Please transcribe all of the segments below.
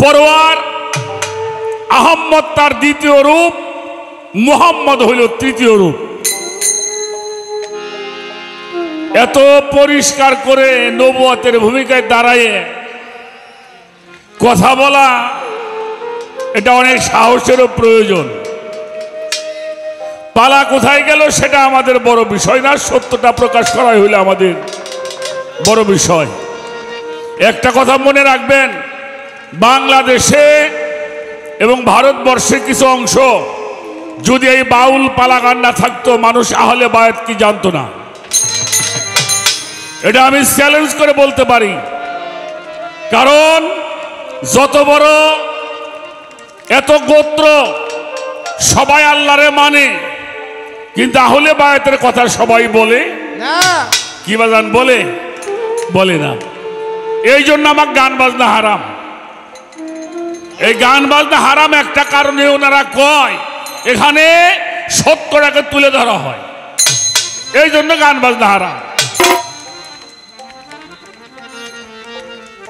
পরওয়ার আহম্মদ তার দ্বিতীয় রূপ, মুহাম্মদ হইল তৃতীয় রূপ। এত পরিষ্কার করে নবুয়তের ভূমিকায় দাঁড়ায় কথা বলা, এটা অনেক সাহসেরও প্রয়োজন। পালা কোথায় গেল সেটা আমাদের বড় বিষয় না, সত্যটা প্রকাশ করাই হইল আমাদের বড় বিষয়। একটা কথা মনে রাখবেন, বাংলাদেশে এবং ভারতবর্ষে কিছু অংশ যদি এই বাউল পালা গান না থাকতো, মানুষ আহলে বায়াত কি জানতো না। এটা আমি চ্যালেঞ্জ করে বলতে পারি। কারণ যত বড় এত গোত্র সবাই আল্লাহরে মানে, কিন্তু আহলে বায়াতের কথা সবাই বলে না। কি বাজান বলে? বলে না। এই জন্য আমার গান বাজনা হারাম। এই গান বাজনা হারাম একটা কারণে, ওনারা কয় এখানে সত্যটাকে তুলে ধরা হয়, এই জন্য গান বাজনা হারাম।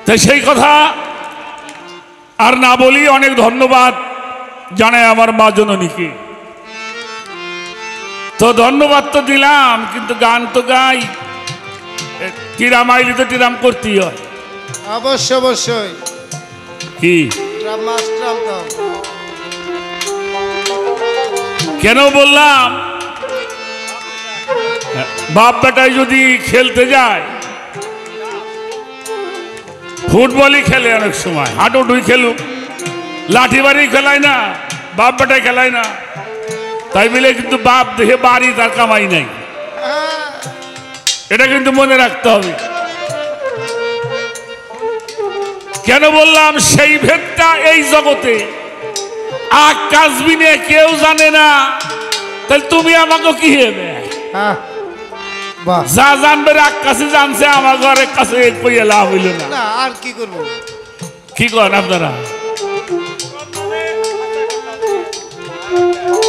তাই সেই কথা আর না বলি। অনেক ধন্যবাদ জানাই আমার মা জননীকে। তো ধন্যবাদ তো দিলাম, কিন্তু গান তো গাই, টিরাম আইলি তো টিরাম করতেই হয়। অবশ্যই অবশ্যই। কি কেন বললাম, বাপ বেটায় যদি খেলতে যায়, ফুটবলই খেলে অনেক সময়, হাডুডুই খেলুক, লাঠি বাড়ি খেলায় না, বাপ বেটায় খেলায় না। তাই বলে কিন্তু বাপ দেখে বাড়ি তার কামাই নাই, এটা কিন্তু মনে রাখতে হবে। কেন বললাম, সেই ভেদটা এই জগতে আকাশবিনে কেউ জানে না। তাহলে তুমি আমাকে কি হবে? যা জানবে আকাশে জানছে, আমার ঘরের কাছে কইয়া লাভ হইল না। আর কি করব? কি করেন আপনারা?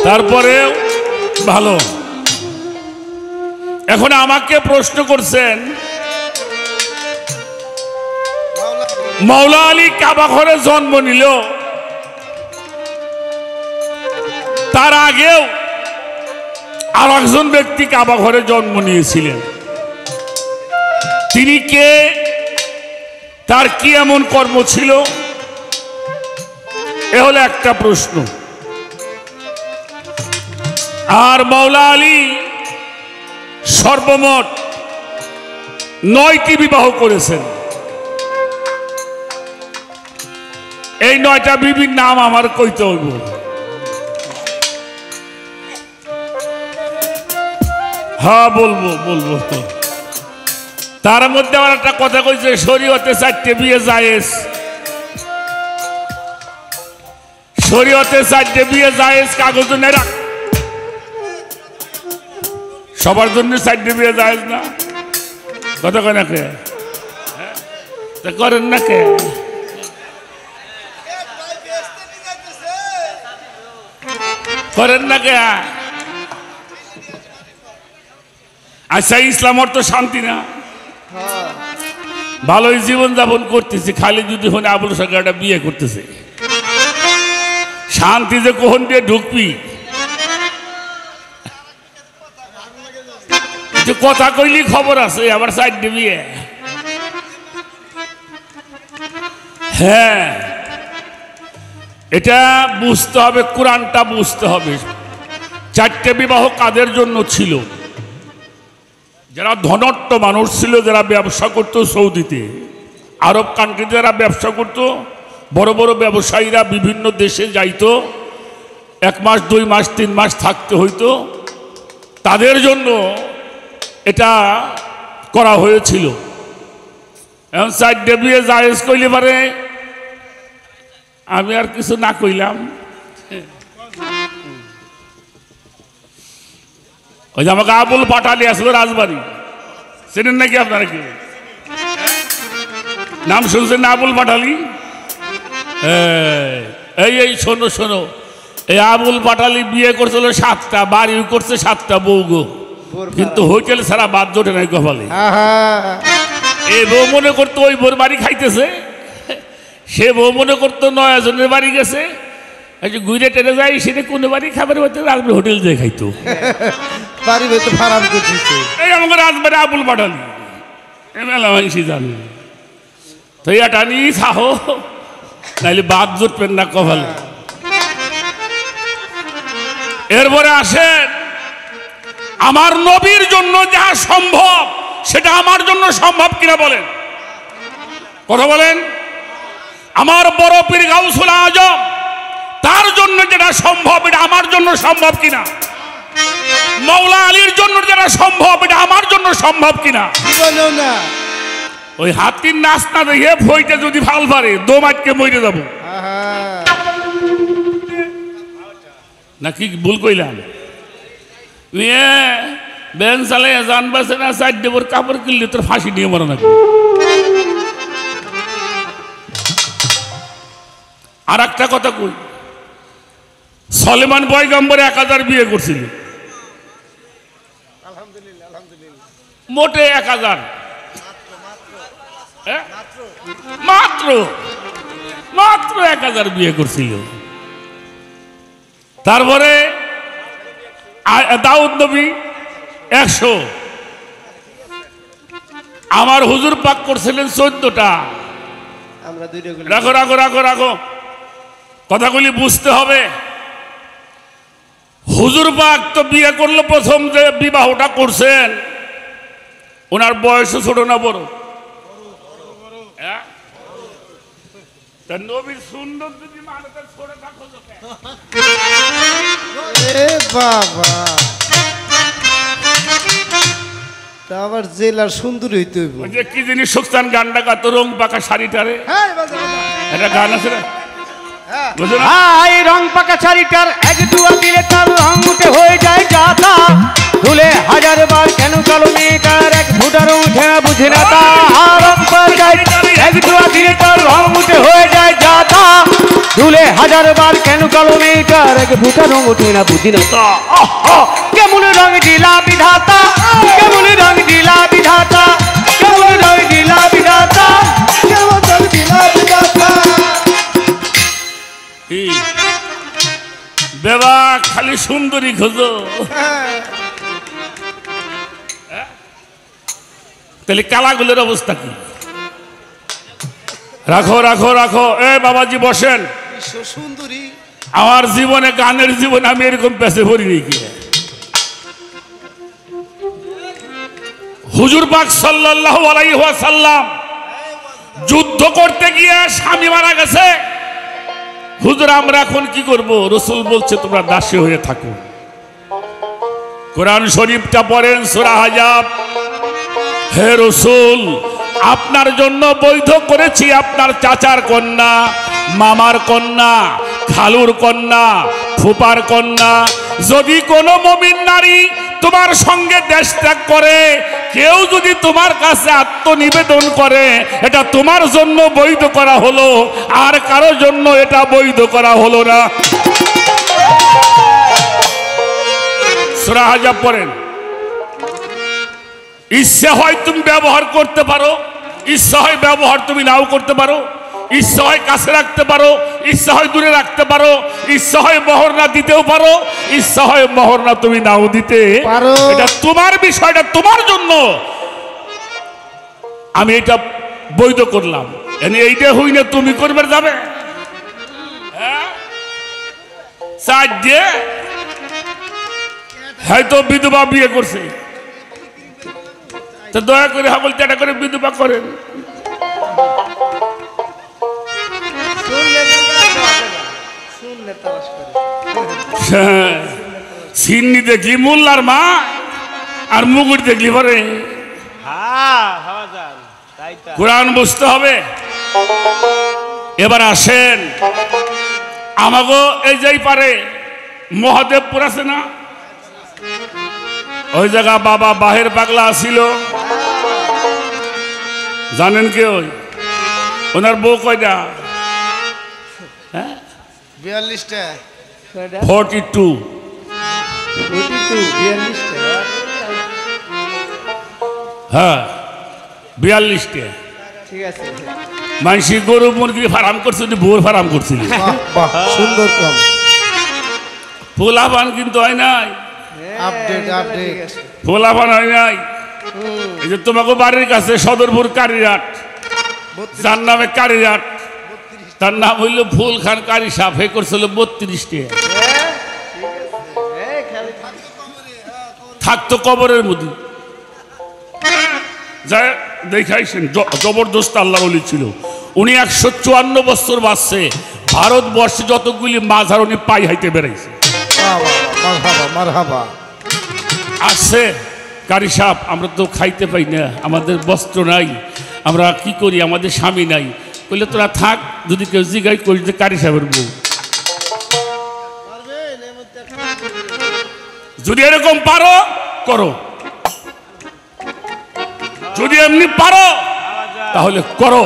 তারপরেও ভালো। এখন আমাকে প্রশ্ন করছেন, মাওলা আলী কাবা ঘরে জন্ম নিল, তার আগেও আর একজন ব্যক্তি কাবা ঘরে জন্ম নিয়েছিলেন। তিনি কে? তার কি এমন কর্ম ছিল? এ হলো একটা প্রশ্ন। আর মাওলা আলী সর্বমোট 9টি বিবাহ করেছেন। এই 9টা বিবির নাম আমার কইতে হইব। হ্যাঁ বলবো বলবো। তার মধ্যে আমার একটা কথা কইছে, শরীয়তে 4টে বিয়ে জায়েজ। শরীয়তে 4টে বিয়ে জায়েজ, কাগজ নেই রাখ। সবার জন্য 4টে বিয়ে জায়েজ না? কথা কয় না কে? করেন না কে? করেন না কে? আচ্ছা, ইসলাম অর্থ শান্তি না? ভালোই জীবন যাপন করতেছে, খালি যদি হনে আবুল সরকার একটা বিয়ে করতেছে, শান্তি যে কখন দিয়ে ঢুকবি? কথা কইলি খবর আছে, আবার 4টে বিয়ে। হ্যাঁ, এটা বুঝতে হবে, কোরআনটা বুঝতে হবে। 4টে বিবাহ কাদের জন্য ছিল? যারা ধনট্ট মানুষ ছিল, যারা ব্যবসা করতো সৌদিতে, আরব কান্ট্রিতে যারা ব্যবসা করতো, বড় বড় ব্যবসায়ীরা বিভিন্ন দেশে যাইতো, 1 মাস 2 মাস 3 মাস থাকতে হইতো, তাদের জন্য এটা করা হয়েছিল। এখন 4টে বিয়ে জায়েজ কইলে পারে, আমি আর কিছু না কইলাম। ওই যে আমাকে আবুল পাটালি আসলো রাজবাড়ি, চেনেন নাকি আপনারা? কি নাম শুনছেন না আবুল পাটালি? এই শোনো শোনো, এই আবুল পাটালি বিয়ে করছিল 7টা, বাড়ি করছে 7টা বউ গো, কিন্তু হোটেল ছাড়া বাদ জোটে নাই কপালে। এই বউ মনে করতো ওই বউর বাড়ি খাইতেছে, সে বউ মনে করতো 9 জনের বাড়ি গেছে, ঘুরে টেনে যাই, সেটা কোনো বাড়ি খাবার হইতে রাজবাড়ি হোটেল দিয়ে খাইতো। বাড়ি হইতে ফারাম করতেছে। এই আমাকে রাজবাড়ি আবুল পাঠালি মেলা মাংসি জানি তো এটা নিয়ে খাও, নাইলে বাদ জুটবেন না কপালে। এরপরে আসেন, আমার নবীর জন্য যা সম্ভব সেটা আমার জন্য সম্ভব কিনা বলেন, কথা বলেন। আমার বড় পীর গাউসুল আজম, তার জন্য যেটা সম্ভব এটা আমার জন্য সম্ভব কিনা। মাওলা আলীর জন্য যেটা সম্ভব এটা আমার জন্য সম্ভব কিনা। না ওই হাতির নাচ না দেখে ভইটা যদি ভাল পারে দম আটকে মরে যাব নাকি, ভুল কইলাম। ব্যান চালাই জান বাসে না, 4 দেবর কাপড় কিনলে তোর ফাঁসি নিয়ে মরা নাকি। আর একটা কথা কই, সলেমান পয়গম্বর 1000 বিয়ে করছিল, মোটে 1000, মাত্র মাত্র 1000 বিয়ে করছিল। তারপরে দাউদ নবী 100, আমার হুজুর পাক করছিলেন 14টা। রাখো রাখো রাখো রাখো, কথাগুলি বুঝতে হবে। হুজুর পাক তো বিয়ে করলো, প্রথম যে বিবাহটা করছেন ওনার বয়সও ছোট না বড়? নবীর সুন্দর যদি মানুষ ছোট থাকো বাবা, তা আবার জেলার সুন্দর হইতে হইব। যে কি জিনিস সুস্থান গানটা গাতো, রং পাকা শাড়িটারে, একটা গান আছে না, হাই রং পাকা শাড়িটার এক দুয়া দিলে তার রং উঠে হয়ে যায় জাতা, ধুলে 1000 বার কেন কালো মেয়েটার এক ফুটার উঠে না বুঝে না তা। রং পাকা এক দুয়া দিলে তার রং উঠে হয়ে যায় জাতা, ধুলে 1000 বার কেন কালো মেয়েটার এক ফুটার রং উঠে না বুঝি না তা। কেমন রং দিলা বিধাতা, কেমন রং দিলা বিধাতা, কেমন রং দিলা বিধাতা, কেমন রং দিলা বিধাতা। বেবা খালি সুন্দরী খোঁজো, তাহলে কালাগুলোর অবস্থা কি? রাখো রাখো রাখো, এ বাবাজি বসেন। সুন্দরী আমার জীবনে, গানের জীবনে আমি এরকম পেছে ভরিনি কি। হুজুর পাক সাল্লাল্লাহু আলাইহি ওয়াসাল্লাম যুদ্ধ করতে গিয়ে স্বামী মারা গেছে। হুজুর আমরা এখন কি করব? রাসূল বলছে তোমরা দাসী হয়ে থাকো। কোরআন শরীফটা পড়েন, সূরা আহজাব। হে রাসূল, আপনার জন্য বৈধ করেছি আপনার চাচার কন্যা, মামার কন্যা, খালুর কন্যা, ফুপার কন্যা। যদি কোনো মুমিন নারী তোমার সঙ্গে দেশ ত্যাগ করে, কেউ যদি তোমার কাছে আত্মনিবেদন করে, এটা তোমার জন্য বৈধ করা হলো, আর কারোর জন্য এটা বৈধ করা হলো না। সূরা আহজাব পড়েন। ইচ্ছা হয় তুমি ব্যবহার করতে পারো, ইচ্ছা হয় ব্যবহার তুমি নাও করতে পারো, ইচ্ছা হয় কাছে রাখতে পারো, ইচ্ছা হয় দূরে রাখতে পারো, ইচ্ছা হয় মোহর না দিতেও পারো, ইচ্ছা হয় মোহর না তুমি নাও দিতে পারো। এটা তোমার বিষয়টা, তোমার জন্য আমি এটা বৈধ করলাম। এইটা হই না তুমি করবে যাবে, হয়তো বিধবা বিয়ে করছে, তো দয়া করে হাবল চাটা করে বিধবা করেন। সিন্নি দেখলি মোল্লার মা, আর মুগুর দেখলি পরে কোরআন বুঝতে হবে। এবার আসেন, আমাগো এই যাই পারে মহাদেবপুর আছে না, ওই জায়গা বাবা বাহের পাগলা আসিল, জানেন কে? ওই ওনার বউ কয়টা? 42টা। 42। হ্যাঁ 42টা। ঠিক আছে। মানসি গরু মুরগি ফার্ম করছিল, বোর ফার্ম করছিল। বাহ বাহ সুন্দর কাম। পোলাপান কিন্তু হয় নাই, আপডেট আপডেট। পোলাপান হয় নাই। এই যে তোমাকে বাড়ির কাছে সদরপুর কারিরাট, যার নামে কারিরাট, তার নাম হইল ফুল খান কারি সাহেব, হে করছিল 32টা। থাকতো কবরের মধ্যে, যা দেখাইছেন জবরদস্ত আল্লাহ ওলি ছিল উনি। 154 বছর বাঁচছে। ভারতবর্ষে যতগুলি মাঝার উনি পাই হাইতে বেড়াইছে। মারহাবা মারহাবা। আসছে কারি সাহেব, আমরা তো খাইতে পাই না, আমাদের বস্ত্র নাই, আমরা কি করি, আমাদের স্বামী নাই। বললে তোরা থাক, যদি কেউ জিজ্ঞাই করি যে কারি সাহেবের বউ, যদি এরকম পারো করো, যদি এমনি পারো তাহলে করো।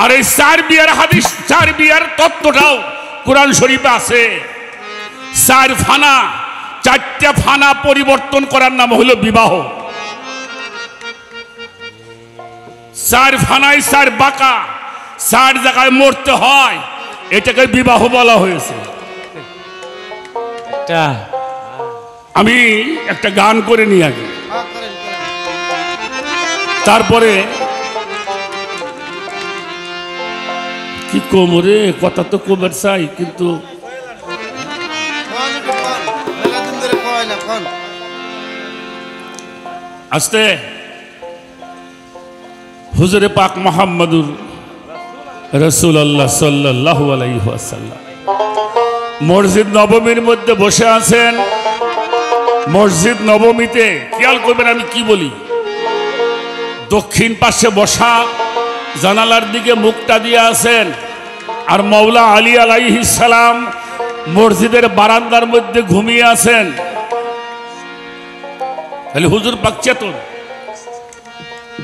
আর এই 4 বিয়ার হাদিস, 4 বিয়ার তত্ত্বটাও কোরআন শরীফে আছে। 4 ফানা, 4টা ফানা পরিবর্তন করার নাম হলো বিবাহ। 4 ফানায় 4 বাঁকা, 4 জায়গায় মরতে হয়, এটাকে বিবাহ বলা হয়েছে। আমি একটা গান করে নিই আগে, তারপরে কি কোমরে কথা তো কমের চাই, কিন্তু আস্তে হুজুরে পাক মুহাম্মদুর রাসূলুল্লাহ সাল্লাল্লাহু আলাইহি ওয়াসাল্লাম মসজিদ নববীর মধ্যে বসে আছেন। মসজিদ নবমীতে খেয়াল করবেন আমি কি বলি, দক্ষিণ পাশে বসা, জানালার দিকে মুখটা দিয়ে আছেন, আর মওলা আলী আলাইহিস সালাম মসজিদের বারান্দার মধ্যে ঘুমিয়ে আছেন। তাহলে হুজুর পাক চেতন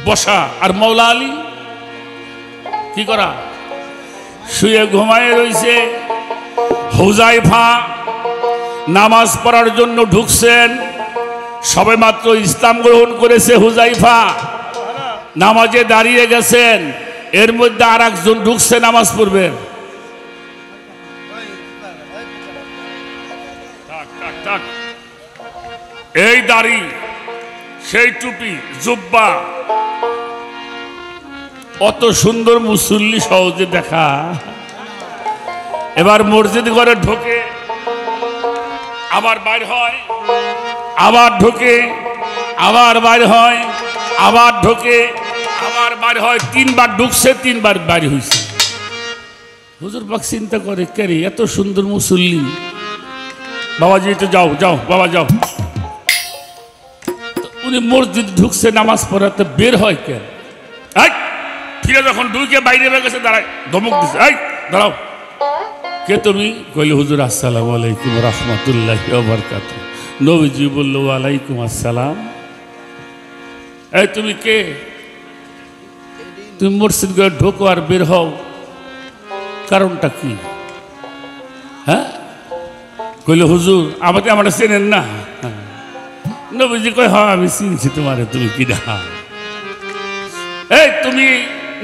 বসা, আর মওলা আলী কি করা, শুয়ে ঘুমায় রইছে। হুজাইফা নামাজ পড়ার জন্য ঢুকছেন, সবে মাত্র ইসলাম গ্রহণ করেছে হুজাইফা, নামাজে দাঁড়িয়ে গেছেন। এর মধ্যে আর একজন ঢুকছে নামাজ পড়বেন। এই দাড়ি, সেই টুপি, জুব্বা, অত সুন্দর মুসল্লি সহজে দেখা। এবার মসজিদ ঘরে ঢোকে, আবার বাইর হয়, আবার ঢোকে, আবার বাইর হয়, আবার ঢোকে, আবার বাইর হয়। 3 বার ঢুকছে, 3 বার বাইর হয়েছে। হুজুর পাক চিন্তা করে, কে রে এত সুন্দর মুসল্লি, বাবাজি তো যাও যাও বাবা যাও। উনি মসজিদ ঢুকছে নামাজ পড়াতে, বের হয় কেন? ফিরে যখন ঢুকে বাইরে বের গেছে, দাঁড়ায় ধমক দিছে, এই দাঁড়াও, কে তুমি? কইলে হুজুর আসসালামু আলাইকুম রাহমাতুল্লাহি ওয়া বারাকাতুহু। নবীজি বলল ওয়ালাইকুম আসসালাম। এই তুমি কে? তুমি মসজিদ ঘরে ঢোকো আর বের হও, কারণটা কি? হ্যাঁ? কইলে হুজুর আমাকে আমরা চেনেন না? নবীজি কয় হ্যাঁ আমি চিনছি তোমারে, তুমি কি না? এই তুমি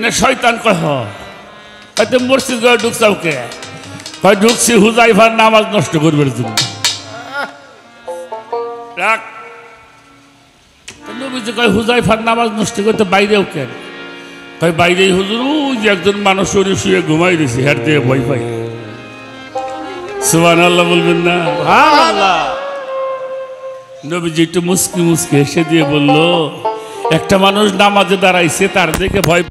না শয়তান? কয় হয় তুমি মসজিদ ঘরে ঢুকছাও কে? হয় ঢুকছি হুজাইফার নামাজ নষ্ট করবার জন্য। নবীজি কয় হুজাইফার নামাজ নষ্ট করতে বাইরেও কেন? কয় বাইরেই হুজুর, ওই যে একজন মানুষ শুয়ে ঘুমাই দিয়েছে, হ্যাঁ দিয়ে ভয় পাই। সুবহানাল্লাহ বলবেন না? নবীজি একটু মুস্কি মুস্কি হেসে দিয়ে বলল, একটা মানুষ নামাজে দাঁড়াইছে, তার দেখে ভয়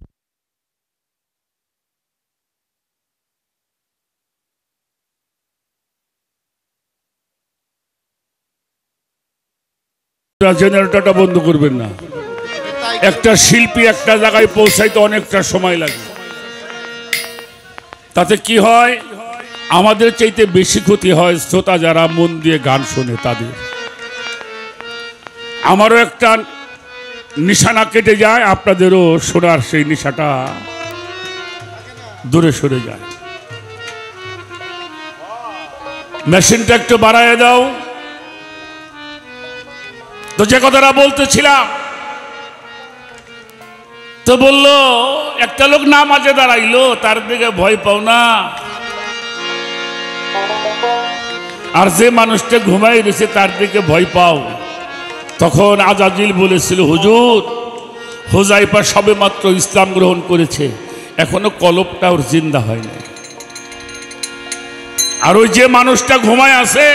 জেনারেটরটা বন্ধ করবেন না। একটা শিল্পী একটা জায়গায় পৌঁছাইতে অনেকটা সময় লাগে। তাতে কি হয়, আমাদের চাইতে বেশি ক্ষতি হয় শ্রোতা যারা মন দিয়ে গান শোনে তাদের। আমারও একটা নিশানা কেটে যায়, আপনাদেরও শোনার সেই নিশাটা দূরে সরে যায়। মেশিনটা একটু বাড়ায় দাও। তো যে কথাটা বলতেছিলাম, তো তো বলল একটা লোক নামাজে দাঁড়াইলো, তার দিকে ভয় পাও না, আর যে মানুষটা ঘুমাই রয়েছে তার দিকে ভয় পাও। তখন আজাজিল বলেছিল, হুজুর হুজাইফা সবে মাত্র ইসলাম গ্রহণ করেছে, এখনো কলবটা ওর জিন্দা হয় না। আর ওই যে মানুষটা ঘুমায় আছে,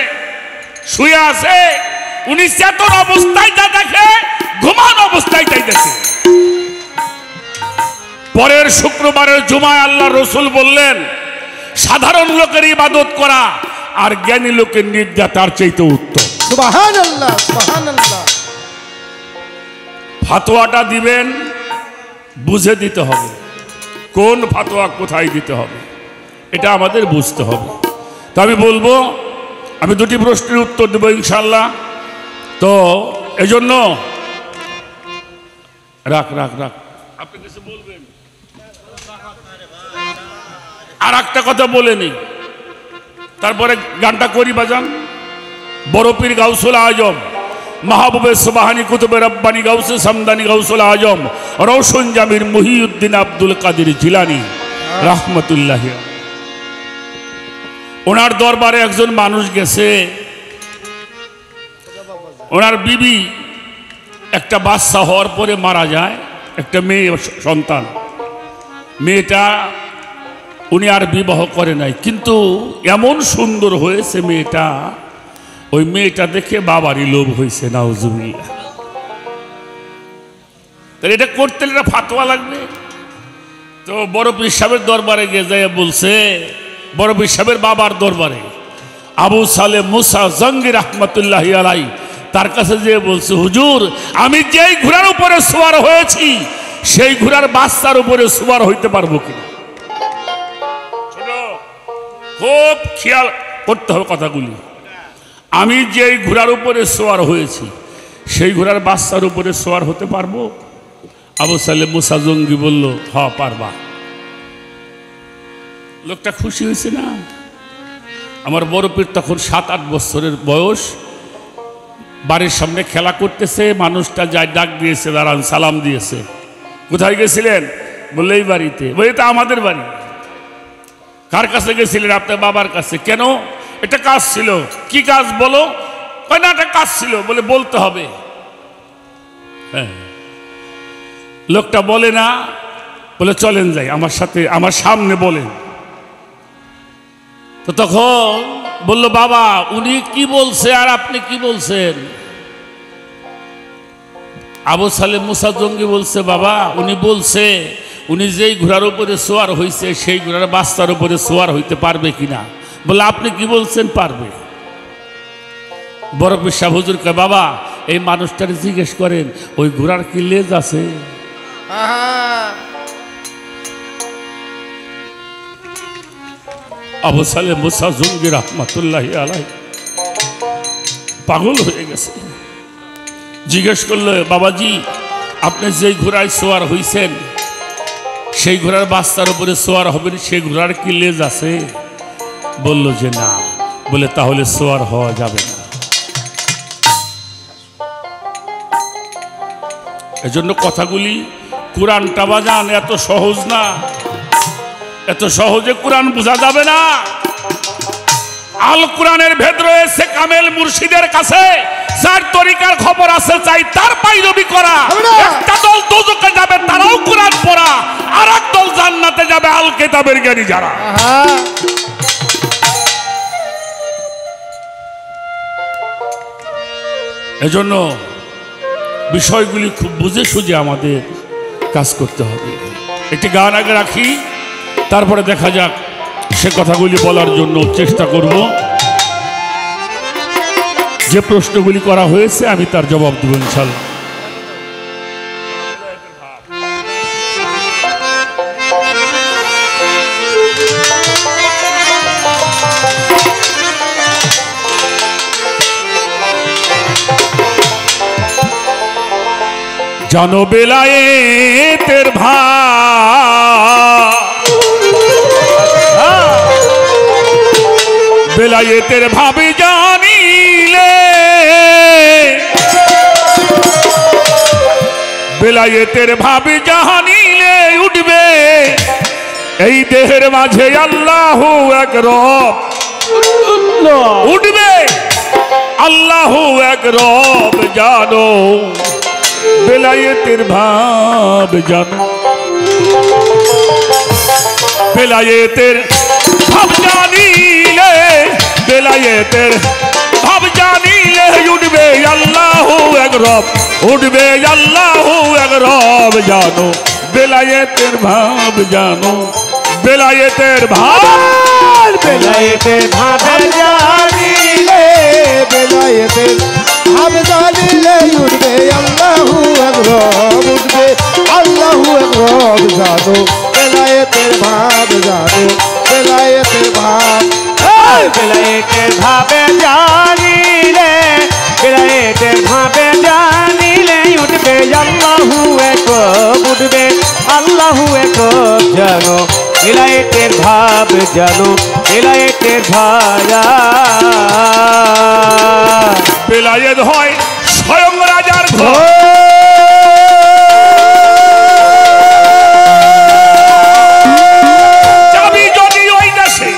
শুয়ে আছে, উনি চেতন অবস্থায় যা দেখে ঘুমান অবস্থায় তাই দেখে। পরের শুক্রবারের জুমায় আল্লাহ রসুল বললেন, সাধারণ লোকের ইবাদত করা আর জ্ঞানী লোকের নির্যাত তার চাইতে উত্তম। সুবহানাল্লাহ, সুবহানাল্লাহ। ফাতোয়াটা দিবেন বুঝে দিতে হবে, কোন ফাতোয়া কোথায় দিতে হবে এটা আমাদের বুঝতে হবে। তো আমি বলবো, আমি দুটি প্রশ্নের উত্তর দেবো ইনশাল্লাহ। তো এজন্য রাখ রাখ রাখ আপনি কিছু বলবেন? আর একটা কথা বলে নি, তারপরে গানটা করি বাজান। বড় পীর গাউসুল আজম মাহবুবে সুবহানি কুতুবে রব্বানি গাউসে সামদানি গাউসুল আজম রওশন জামির মুহিউদ্দিন আব্দুল কাদের জিলানী রাহমাতুল্লাহ, ওনার দরবারে একজন মানুষ গেছে। ওনার বিবি একটা বাচ্চা হওয়ার পরে মারা যায়, একটা মেয়ে সন্তান। মেয়েটা উনি আর বিবাহ করে নাই, কিন্তু এমন সুন্দর হয়েছে মেয়েটা, ওই মেয়েটা দেখে বাবারই লোভ হয়েছে। নাউজুবিল্লাহ। তাহলে এটা করতে এটা ফাতোয়া লাগবে। তো বড় পীর সাহেবের দরবারে গিয়ে যায় বলছে, বড় পীর সাহেবের বাবার দরবারে আবু সালে মুসা জঙ্গি রহমতুল্লাহ আলাই, তার কাছে যেয়ে বলছে, হুজুর আমি যেই ঘোড়ার উপরে সওয়ার হয়েছি সেই ঘোড়ার বাচ্চার উপরে সওয়ার হইতে পারবো কিনা। খুব খেয়াল করতে হবে কথাগুলি। আমি যেই ঘোড়ার উপরে সওয়ার হয়েছি সেই ঘোড়ার বাচ্চার উপরে সওয়ার হতে পারবো? আবু সালে মুসা জঙ্গি বলল, হ পারবা। লোকটা খুশি হয়েছে না? আমার বড় পীর তখন 7-8 বছরের বয়স, বাড়ির সামনে খেলা করতেছে, মানুষটা যায় ডাক দিয়েছে, দাঁড়ান, সালাম দিয়েছে। কোথায় গেছিলেন? বললে এই বাড়িতে। বলে এটা আমাদের বাড়ি। কার কাছে গেছিলেন? আপনার বাবার কাছে। কেন? এটা কাজ ছিল। কি কাজ বলো? না একটা কাজ ছিল। বলে বলতে হবে। হ্যাঁ, লোকটা বলে না, বলে চলেন যাই আমার সাথে, আমার সামনে বলেন। তো তখন বলল, বাবা উনি কি বলছে আর আপনি কি বলছেন? আবু সালেম মুসা জঙ্গি বলছে, বাবা উনি বলছে উনি যেই ঘোড়ার উপরে সওয়ার হয়েছে সেই ঘোড়ার বাচ্চার উপরে সওয়ার হইতে পারবে কিনা। বলে আপনি কি বলছেন? পারবে। বড় পীর সাহেব হুজুর কয়, বাবা এই মানুষটার জিজ্ঞেস করেন ওই ঘোড়ার কি লেজ আছে? আবু সালেম মুসা জঙ্গি রহমতুল্লাহ আলাই পাগল হয়ে গেছে। জিজ্ঞেস করলো, বাবাজি আপনি যেই ঘোড়ায় সওয়ার হইছেন সেই ঘোড়ার বাচ্চার উপরে সওয়ার হবেন, সেই ঘোড়ার কি লেজ আছে? বলল যে না। বলে তাহলে সওয়ার হওয়া যাবে না। এজন্য কথাগুলি, কোরআনটা বাজান এত সহজ না, এত সহজে কোরআন বোঝা যাবে না। আল কোরআনের ভেদ রয়েছে কামেল মুর্শিদের কাছে, যার তরিকার খবর আছে চাই তার পাইরবি করা। একটা দল দোজখে যাবে তারাও কোরআন পড়া, আর এক দল জান্নাতে যাবে আল কিতাবের জ্ঞানী যারা। এজন্য বিষয়গুলি খুব বুঝে সুঝে আমাদের কাজ করতে হবে। একটি গান আগে রাখি, তারপরে দেখা যাক, সে কথাগুলি বলার জন্য চেষ্টা করব। যে প্রশ্নগুলি করা হয়েছে আমি তার জবাব দেব ইনশাআল্লাহ। জানো বেলায়েতের বেলায়েতের ভাবে জানিলে বেলায়েতের ভাব জাহানিলে উঠবে এই দেহের মাঝে আল্লাহু এক রব উঠবে আল্লাহু এক রব জানো বেলায়েতের ভাব জানো বেলায়েতের ভাব জানিলে বেলায়েতের ভাব জানিলে উঠবে আল্লাহু এক রব উঠবে আল্লাহু এক রব জানো বেলায়েতের ভাব জানো বেলায়েতের ভাব বেলায়েতের ভাব জানিলে বেলায়েতের ভাব জানিলে উঠবে আল্লাহু এক রব উঠবে আল্লাহু এক রব জানো বেলায়েতের ভাব জানো বেলায়েতের ভাব বেলায়েতের ভাব জানিলে বেলায়েতের ভাব জানিলে উঠবে আল্লাহু এক রব উঠবে আল্লাহু এক রব জানো বেলায়েতের ভাব জানো বেলায়েতের ভায়া বেলায়েত হয় স্বয়ং রাজার ঘর চাবি যদি ওই দেশে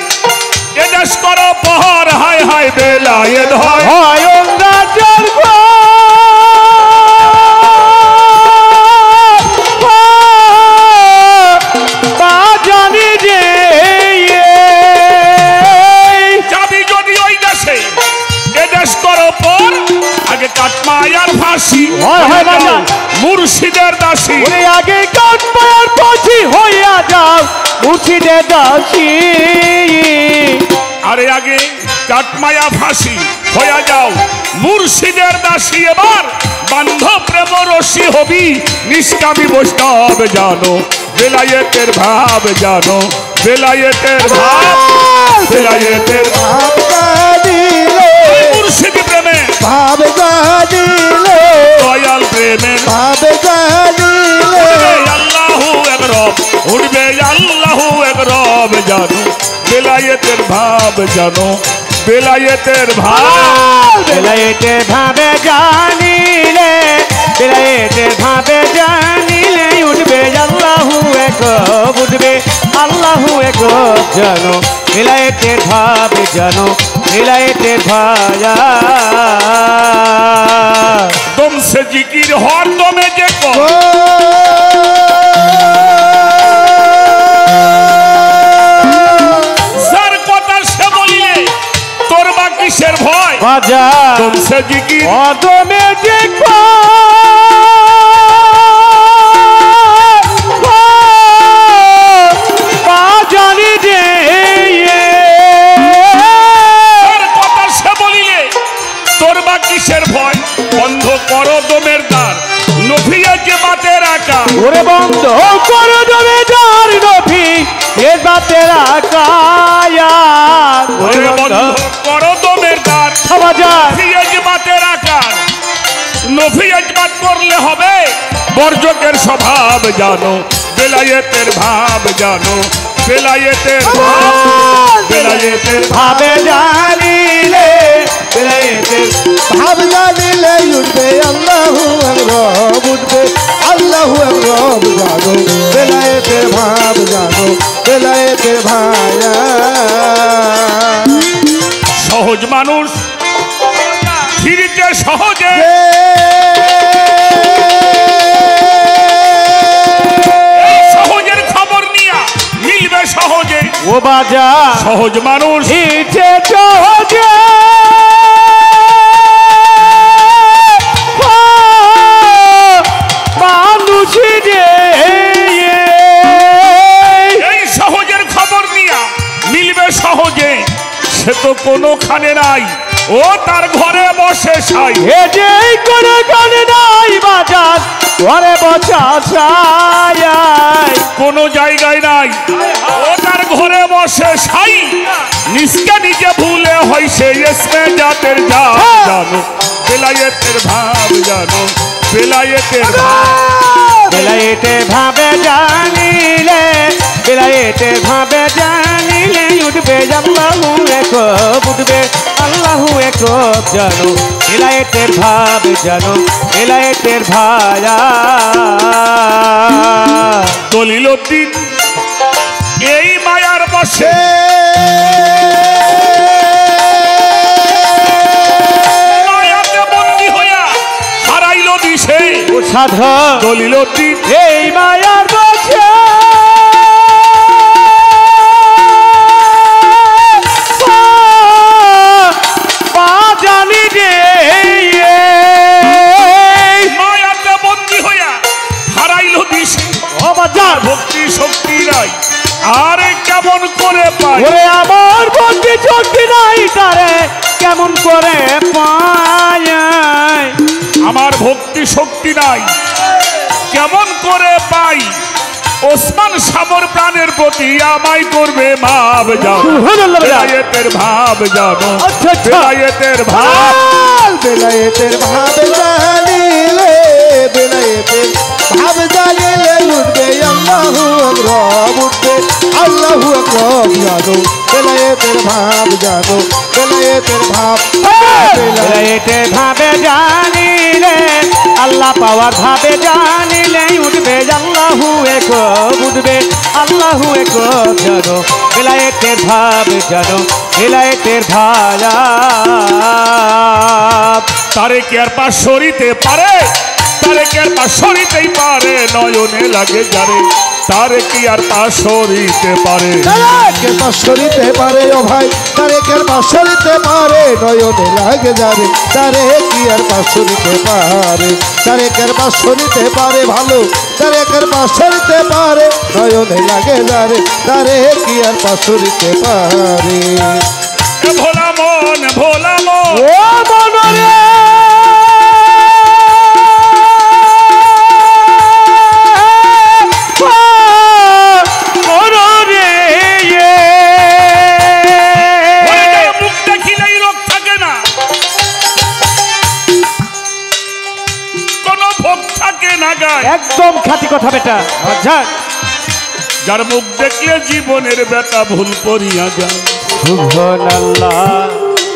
এ দেশ করো পহর হায় হায় বেলায়েত হয় স্বয়ং রাজার জানি যে চাবি যদি ওই দেশে এ দেশ করো পর আগে কাটমায়ার ফাঁসি হয় হয় বাবা। মুর্শিদের দাসী ওরে আগে কান পায়ার পাছি হইয়া যাও মুর্শিদের দাসী আরে আগে কাটমায়া ফাঁসি হইয়া যাও মুর্শিদের দাসী এবার বান্ধ প্রেম রশি হবি নিষ্কামী বৈষ্ণব জানো বেলায়েতের ভাব জানো বেলায়েতের ভাব বেলায়েতের ভাব জানিলে মুর্শিদ প্রেমে ভাব জানিলে দয়াল প্রেমে ভাব জানিলে আল্লাহু এক রব উঠবে আল্লাহু এক রব জানো বেলায়েতের ভাব জানো বেলায়েতের ভাব বেলায়েতের ভাবে জানিলে বেলায়েতের ভাবে জানিলে উঠবে আল্লাহু এক উঠবে আল্লাহু এক জানো বেলায়েতের ভাবে জানো বেলায়েতের ভায়া দম সে জিকির হর দমে যে কর যার কথা সে বলিলে তোর বা কিসের ভয় বাজা দম সে জিকির অদমে যে জানি যে তার কথা সে বলিলে তোর বা কিসের ভয় বন্ধ কর দমের দ্বার নভিয়া যে বাতের আকা ওরে বন্ধ করে দেবে যার নভি এ বাতের আকায়া ওরে বন্ধ কর দমের দ্বার সমাজার নভিয়া যে বাতের আকা নভিয়া যে বাত করলে হবে বর্জকের স্বভাব জানো বেলায়েতের ভাব জানো বেলায়েতের ভাব বেলায়েতের ভাবে জানিলে বেলায়েতের ভাব জানিলে উঠবে আল্লাহু এক রব উঠবে আল্লাহু এক রব জানো বেলায়েতের ভাব জানো বেলায়েতের ভায়া সহজ মানুষ ফিরিতে সহজে এই সহজের খবর নিয়া মিলবে সহজে ও বাজা সহজ মানুষ ইচ্ছে সহজে মানুষ রে এই সহজের খবর নিয়া মিলবে সহজে সে তো কোনোখানে নাই ও তার ঘরে বসে সাই এ যে করে গানে নাই বাজার ঘরে বসা ছায় কোনো জায়গায় নাই ও তার ঘরে বসে সাই নিষ্কা নিজে ভুলে হয় সে এসমে জাতের জানো বেলায়েতের ভাব জানো বেলায়েতের ভাব বেলায়েতে ভাবে জানিলে বেলায়েতে ভাবে জানিলে উঠবে আল্লাহু এক উঠবে আল্লাহু এক ক্রোধ জানো বেলায়েতের ভাব জানো বেলায়েতের ভায়া দলিলউদ্দিন এই মায়ার বশে মায়াতে বন্দী হইয়া হারাইল দিশে সাধক দলিলউদ্দিন এই মায়ার বশে জানি রে মায়াতে বন্দী হইয়া হারাইল দিশে ও বাজার ভক্তি শক্তি নাই আর কেমন করে পাই ওরে আমার ভক্তি শক্তি নাই তারে কেমন করে পায় আমার ভক্তি শক্তি নাই কেমন করে পাই ওসমান সামর প্রাণের প্রতি আমায় করবে মাপ জানো বেলায়েতের ভাব জানো আচ্ছা, আচ্ছা। বেলায়েতের ভাব বেলায়েতের ভাব জানিলে বেলায়েতের ভাব জানিলে উঠবে আল্লাহু আকবার উঠবে আল্লাহু আকবার জানো বেলায়েতের ভাব জানো বেলায়েতের ভাব বেলায়েতের ভাবে জানিলে আল্লাহ পাওয়ার ভাবে জানিলে উঠবে আল্লাহু এক উঠবে আল্লাহু এক জানো বেলায়েতের ভাব জানো বেলায়েতের ভায়া তারে কি আর পাশ সরিতে পারে তারে কি আর পাশ সরিতেই পারে নয়নে লাগে যারে তারে কি আর পাশ সরিতে পারে তারেকের পাশ সরিতে পারে ও ভাই তারেকের পাশ সরিতে পারে নয়নে লাগে যাবে তারে কি আর পাশ সরিতে পারে তারেকের পাশ সরিতে পারে ভালো তারেকের পাশ সরিতে পারে নয়নে লাগে যাবে তারে কি আর পাশ সরিতে পারে ভোলা মন ভোলা মন ও মনরে মুখ দেখিলেই রোগ থাকে না কোনো ভোগ থাকে না গায় একদম খাঁটি কথা বেটা আচ্ছা যার মুখ দেখলে জীবনের বেটা ভুল করিয়া যায় সুবহানাল্লাহ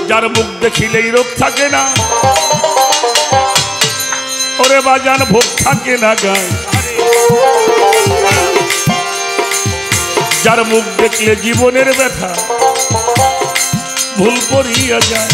যার মুখ দেখিলেই রোগ থাকে না ওরে বাজান ভোগ থাকে না গায় যার মুখ দেখলে জীবনের ব্যথা ভুল করিয়া যায়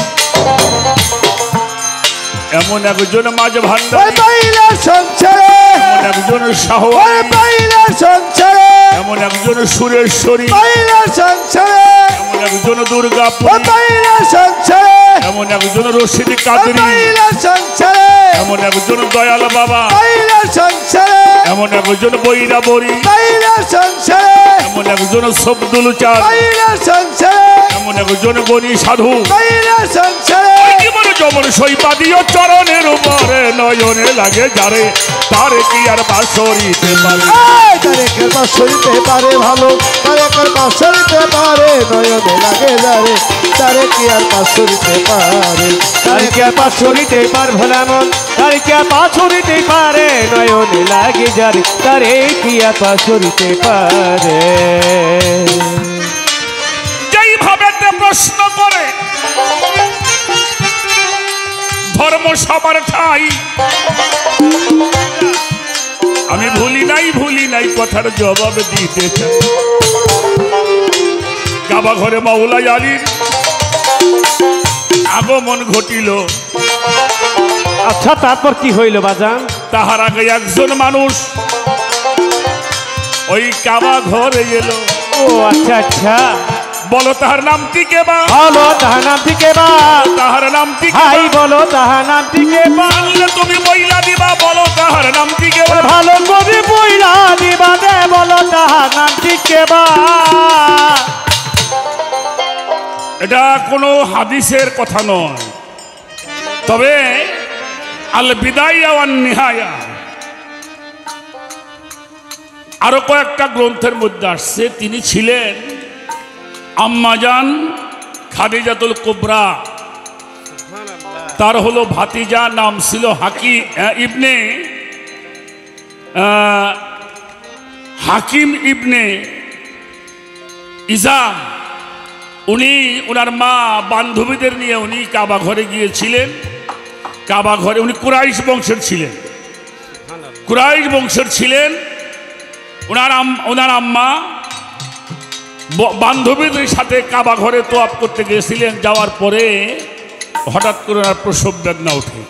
এমন একজন মাঝ ভান্ডার ওই পাইলে সংসারে এমন একজন ওই সাহবান পাইলে সংসারে এমন একজন সুরেশ্বরী পাইলে সংসারে এমন একজন ওই দুর্গাপুরী পাইলে সংসারে এমন একজন রশিদ ওই কাদরি পাইলে সংসারে এমন একজন দয়াল বাবা পাইলে সংসারে এমন একজন বৈরা বড়ি পাইলে সংসারে এমন একজন শব্দুল চাঁদ পাইলে সংসারে এমন একজন গণী সাধু পাইলে সংসারে জীবন যমন সৈপাদীয় চরণের উপরে নয়নে লাগে যারে তারে কি আর বাসরিতে পারে তারেকের পাশ সরিতে পারে ভালো তারেকের পাশ সরিতে পারে নয়নে লাগে যারে তারে কি আর পাশ সরিতে পারে তারে কি আর পাশ সরিতে পার ভোলা মন তারে কি আর পাশ সরিতে পারে নয়নে লাগে যারে তারে কি আর পাশ সরিতে পারে যেইভাবে প্রশ্ন করে ধর্ম সবার ঠাই আমি ভুলি নাই কথার জবাব দিতে চাই কাবা ঘরে মাওলাই আলীর আগমন ঘটিল আচ্ছা তারপর কি হইল বাজান তাহার আগে একজন মানুষ ওই কাবা ঘরে এলো ও আচ্ছা আচ্ছা বলো তাহার নামটি কে বা বলো তাহার নামটি কে বা তাহার নামটি কে হাই বা? বলো তাহার নামটি কে বা জানলে তুমি বইলা দিবা বলো তাহার নামটি কে বা? ভালো করে বইলা দিবা দে বলো তাহার নামটি কে বা এটা কোনো হাদিসের কথা নয় তবে আল বিদায়া ওয়ান নিহায়া আরো কয়েকটা গ্রন্থের মধ্যে আসছে তিনি ছিলেন আম্মাজান খাদিজাতুল কুবরা তার হলো ভাতিজা নাম ছিল হাকিম ইবনে ইজাম উনি ওনার মা বান্ধবীদের নিয়ে উনি কাবা ঘরে গিয়েছিলেন। কাবা ঘরে উনি কুরাইশ বংশের ছিলেন, কুরাইশ বংশের ছিলেন। ওনার আম্মা বান্ধবীদের সাথে কাবা ঘরে তোয়াফ করতে গিয়েছিলেন। যাওয়ার পরে হঠাৎ করে ওনার প্রসব বেদনা ওঠে,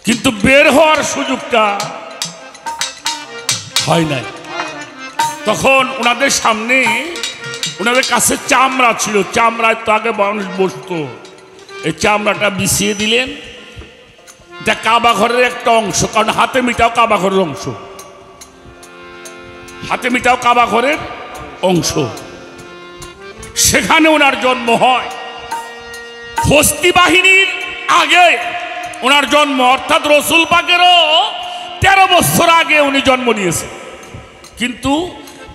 কিন্তু বের হওয়ার সুযোগটা হয় নাই। তখন ওনাদের সামনে ওনাদের কাছে চামড়া ছিল, চামড়ায় তো আগে মানুষ বসতো, এই চামড়াটা বিছিয়ে দিলেন। এটা কাবা ঘরের একটা অংশ, কারণ হাতে মিটাও কাবা ঘরের অংশ, হাতে মিটাও কাবা ঘরের অংশ। সেখানে ওনার জন্ম হয়। হস্তি বাহিনীর আগে ওনার জন্ম, অর্থাৎ রসুল পাকেরও 13 বছর আগে উনি জন্ম নিয়েছেন। কিন্তু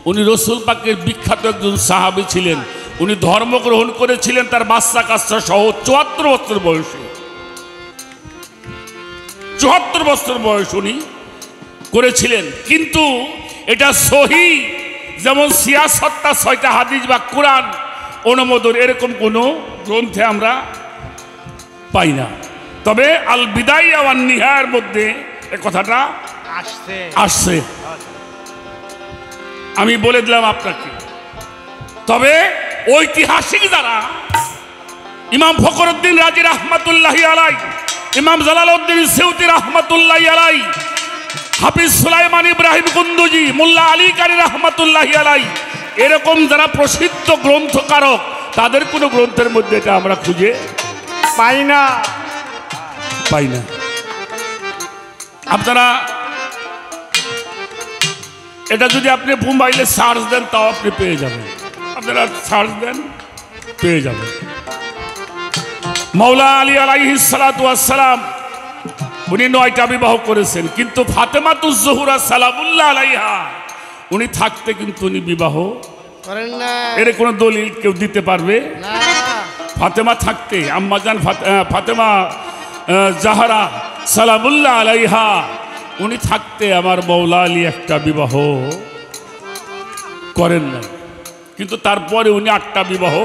উনি রসুল পাকের বিখ্যাত একজন সাহাবী ছিলেন। উনি ধর্ম গ্রহণ করেছিলেন তার বাচ্চা কাচ্চা সহ 74 বছর বয়সে। 74 বছর বয়স উনি করেছিলেন। কিন্তু এটা সহি, যেমন সিয়াসত্তা 6টা হাদিস বা কোরআন অনুমোদন এরকম কোনো গ্রন্থে আমরা পাই না। তবে আল বিদাইয়া ওয়ান নিহায়ার মধ্যে এই কথাটা আসছে, আমি বলে দিলাম আপনাকে। তবে ঐতিহাসিক যারা, ইমাম ফখরুদ্দিন রাজি রহমাতুল্লাহি আলাই, ইমাম জালালউদ্দিন সিউতি রহমাতুল্লাহি আলাই, হাফিজ সুলাইমান ইব্রাহিম কুন্দুজি, মোল্লা আলী কারি রহমাতুল্লাহি আলাই, এরকম যারা প্রসিদ্ধ গ্রন্থকারক, তাদের কোনো গ্রন্থের মধ্যে এটা আমরা খুঁজে পাই না। আপনারা এটা যদি আপনি মোবাইলে সার্চ দেন তাও আপনি পেয়ে যাবেন, আপনারা সার্চ দেন পেয়ে যাবেন। মৌলা আলী আলাইহিস সালাতু ওয়াস সালাম উনি 9টা বিবাহ করেছেন, কিন্তু ফাতেমাতুজ জোহরা সালামুল্লাহ আলাইহা উনি থাকতে কিন্তু উনি বিবাহ করেন না। এর কোনো দলিল কেউ দিতে পারবে না? ফাতেমা থাকতে, আম্মাজান ফাতেমা জাহরা সালামুল্লাহ আলাইহা উনি থাকতে আমার মৌলা আলী একটা বিবাহ করেন না, কিন্তু তারপরে উনি 8টা বিবাহ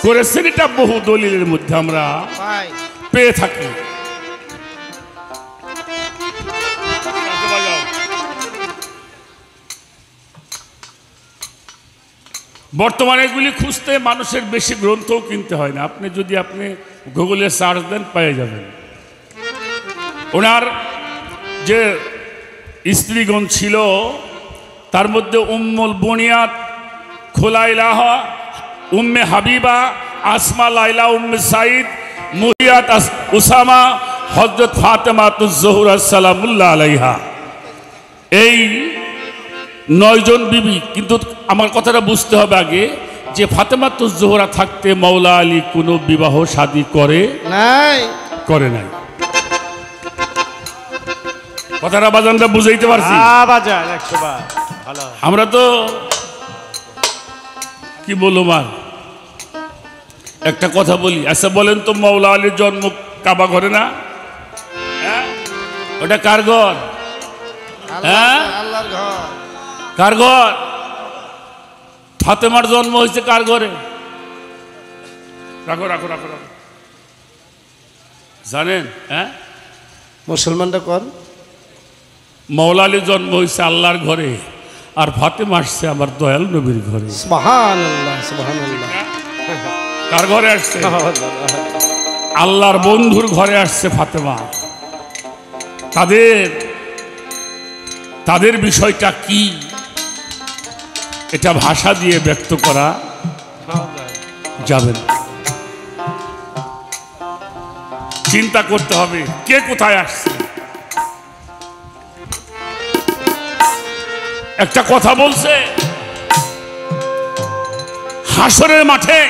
করেছেন। এটা বহু দলিলের মধ্যে আমরা পেয়ে থাকি। বর্তমানে এগুলি খুঁজতে মানুষের বেশি গ্রন্থও কিনতে হয় না, আপনি যদি গুগলে সার্চ দেন পেয়ে যাবেন। ওনার যে স্ত্রীগণ ছিল তার মধ্যে উম্মুল বুনিয়াদ, খোলাইলাহ, উম্মে হাবিবা, আসমা লাইলা, উম্মে সাইদ, মুহিয়াত উসামা, হযরত ফাতেমাতুজ জোহরা সালামুল্লাহ আলাইহা, এই 9 জন বিবি। কিন্তু আমার কথাটা বুঝতে হবে আগে যে ফাতেমাতুজ জোহরা থাকতে মৌলা আলী কোনো বিবাহ শাদী করে নাই। কথাটা বাজানটা বুঝাইতে পারছি? আমরা তো কি বলবো, মা একটা কথা বলি। আচ্ছা বলেন তো, মৌলা আলীর জন্ম কাবা ঘরে না? ওটা কার ঘর? আল্লাহর ঘর। কার ঘর? ফাতেমার জন্ম হয়েছে কার ঘরে? রাখো রাখো রাখো রাখো, জানেন? মুসলমানরা কর। মৌলা আলীর জন্ম হয়েছে আল্লাহর ঘরে, আর ফাতেমা আসছে আমার দয়াল নবীর ঘরে। সুবহানাল্লাহ, সুবহানাল্লাহ। কার ঘরে আসছে? আল্লাহর বন্ধুর ঘরে আসছে ফাতেমা। তাদের বিষয়টা কি এটা ভাষা দিয়ে ব্যক্ত করা যাবে না। চিন্তা করতে হবে কে কোথায় আসছে। একটা কথা বলছে, হাসরের মাঠে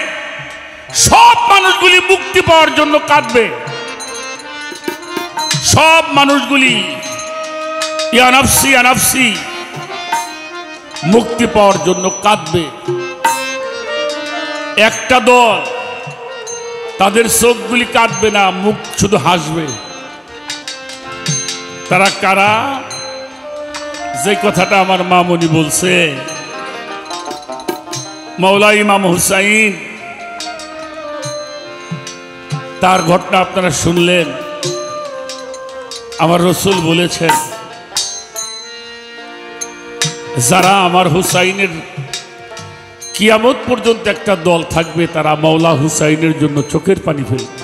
সব মানুষগুলি মুক্তি পাওয়ার জন্য কাঁদবে। সব মানুষগুলি ইয়া নাফসি ইয়া নাফসি মুক্তি পাওয়ার জন্য কাঁদবে। একটা দল, তাদের চোখগুলি কাঁদবে না, মুখ শুধু হাসবে। তারা কারা? যে কথাটা আমার মামনি বলছে, মৌলা ইমাম হুসাইন, তার ঘটনা আপনারা শুনলেন। আমার রসুল বলেছেন, যারা আমার হুসাইনের কিয়ামত পর্যন্ত একটা দল থাকবে, তারা মৌলা হুসাইনের জন্য চোখের পানি ফেলবে।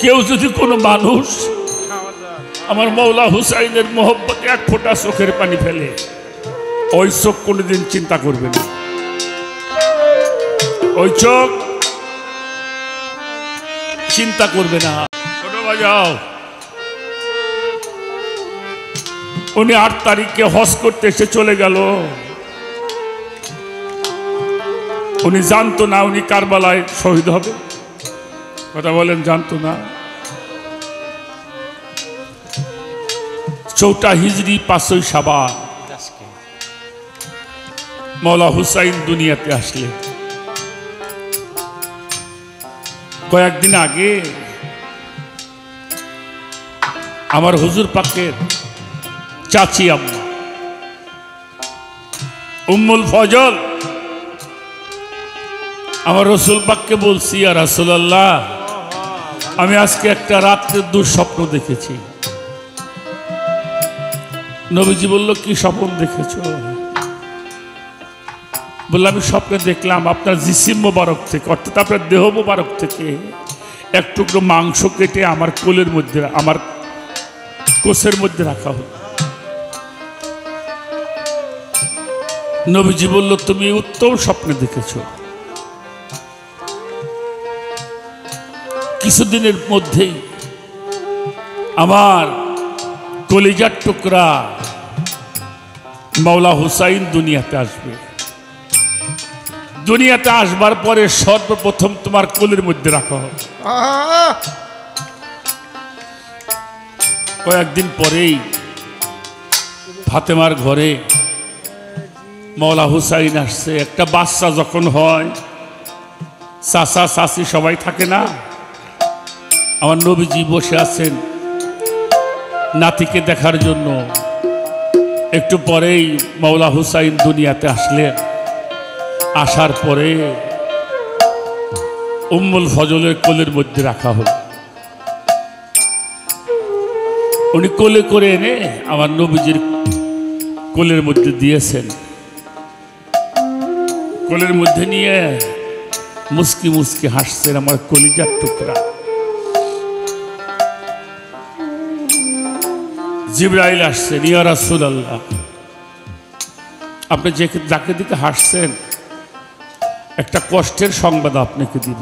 কেউ যদি কোনো মানুষ আমার মৌলা হুসাইনের মোহব্বতে এক ফোঁটা চোখের পানি ফেলে, ওই চোখ কোনোদিন চিন্তা করবে না। ওই চোখ চিন্তা করবে না। ছোট বাজাও, উনি 8 তারিখে হজ করতে এসে চলে গেল। উনি জানতো না উনি কারবালায় শহীদ হবে। কথা বলেন, জানতো না। 4 হিজরি 5 শাবান মৌলা হুসাইন দুনিয়াতে আসলেন। কয়েকদিন আগে আমার হুজুর পাকের চাচি আম্মা উম্মুল ফজল আমার রসুল পাককে বলছি, ইয়া রাসূলুল্লাহ, আমি আজকে একটা রাত্রের দুঃস্বপ্ন দেখেছি। নবীজি বলল, কি স্বপ্ন দেখেছ? বললাম, আমি স্বপ্নে দেখলাম আপনার জিসিম মোবারক থেকে, অর্থাৎ আপনার দেহ মোবারক থেকে এক টুকরো মাংস কেটে আমার কোলের মধ্যে, আমার কোষের মধ্যে রাখা হলো। নবীজি বলল, তুমি উত্তম স্বপ্নে দেখেছ। কিছুদিনের মধ্যেই আমার কলিজার টুকরা মৌলা হুসাইন দুনিয়াতে আসবে। দুনিয়াতে আসবার পরে সর্বপ্রথম তোমার কোলের মধ্যে রাখা হবে। কয়েকদিন পরেই ফাতেমার ঘরে মৌলা হুসাইন আসছে। একটা বাচ্চা যখন হয়, চাচা চাচি সবাই থাকে না, আমার নবীজি বসে আছেন নাতিকে দেখার জন্য। একটু পরেই মৌলা হুসাইন দুনিয়াতে আসলেন। আসার পরে উম্মুল ফজলের কোলের মধ্যে রাখা হলো। উনি কোলে করে এনে আমার নবীজির কোলের মধ্যে দিয়েছেন। কোলের মধ্যে নিয়ে মুস্কি মুস্কি হাসছেন আমার কলিজার টুকরা। জিবরাইল আসছেন, ইয়া রাসূলুল্লাহ, আপনি যাকে দিকে হাসছেন একটা কষ্টের সংবাদ আপনাকে দিব।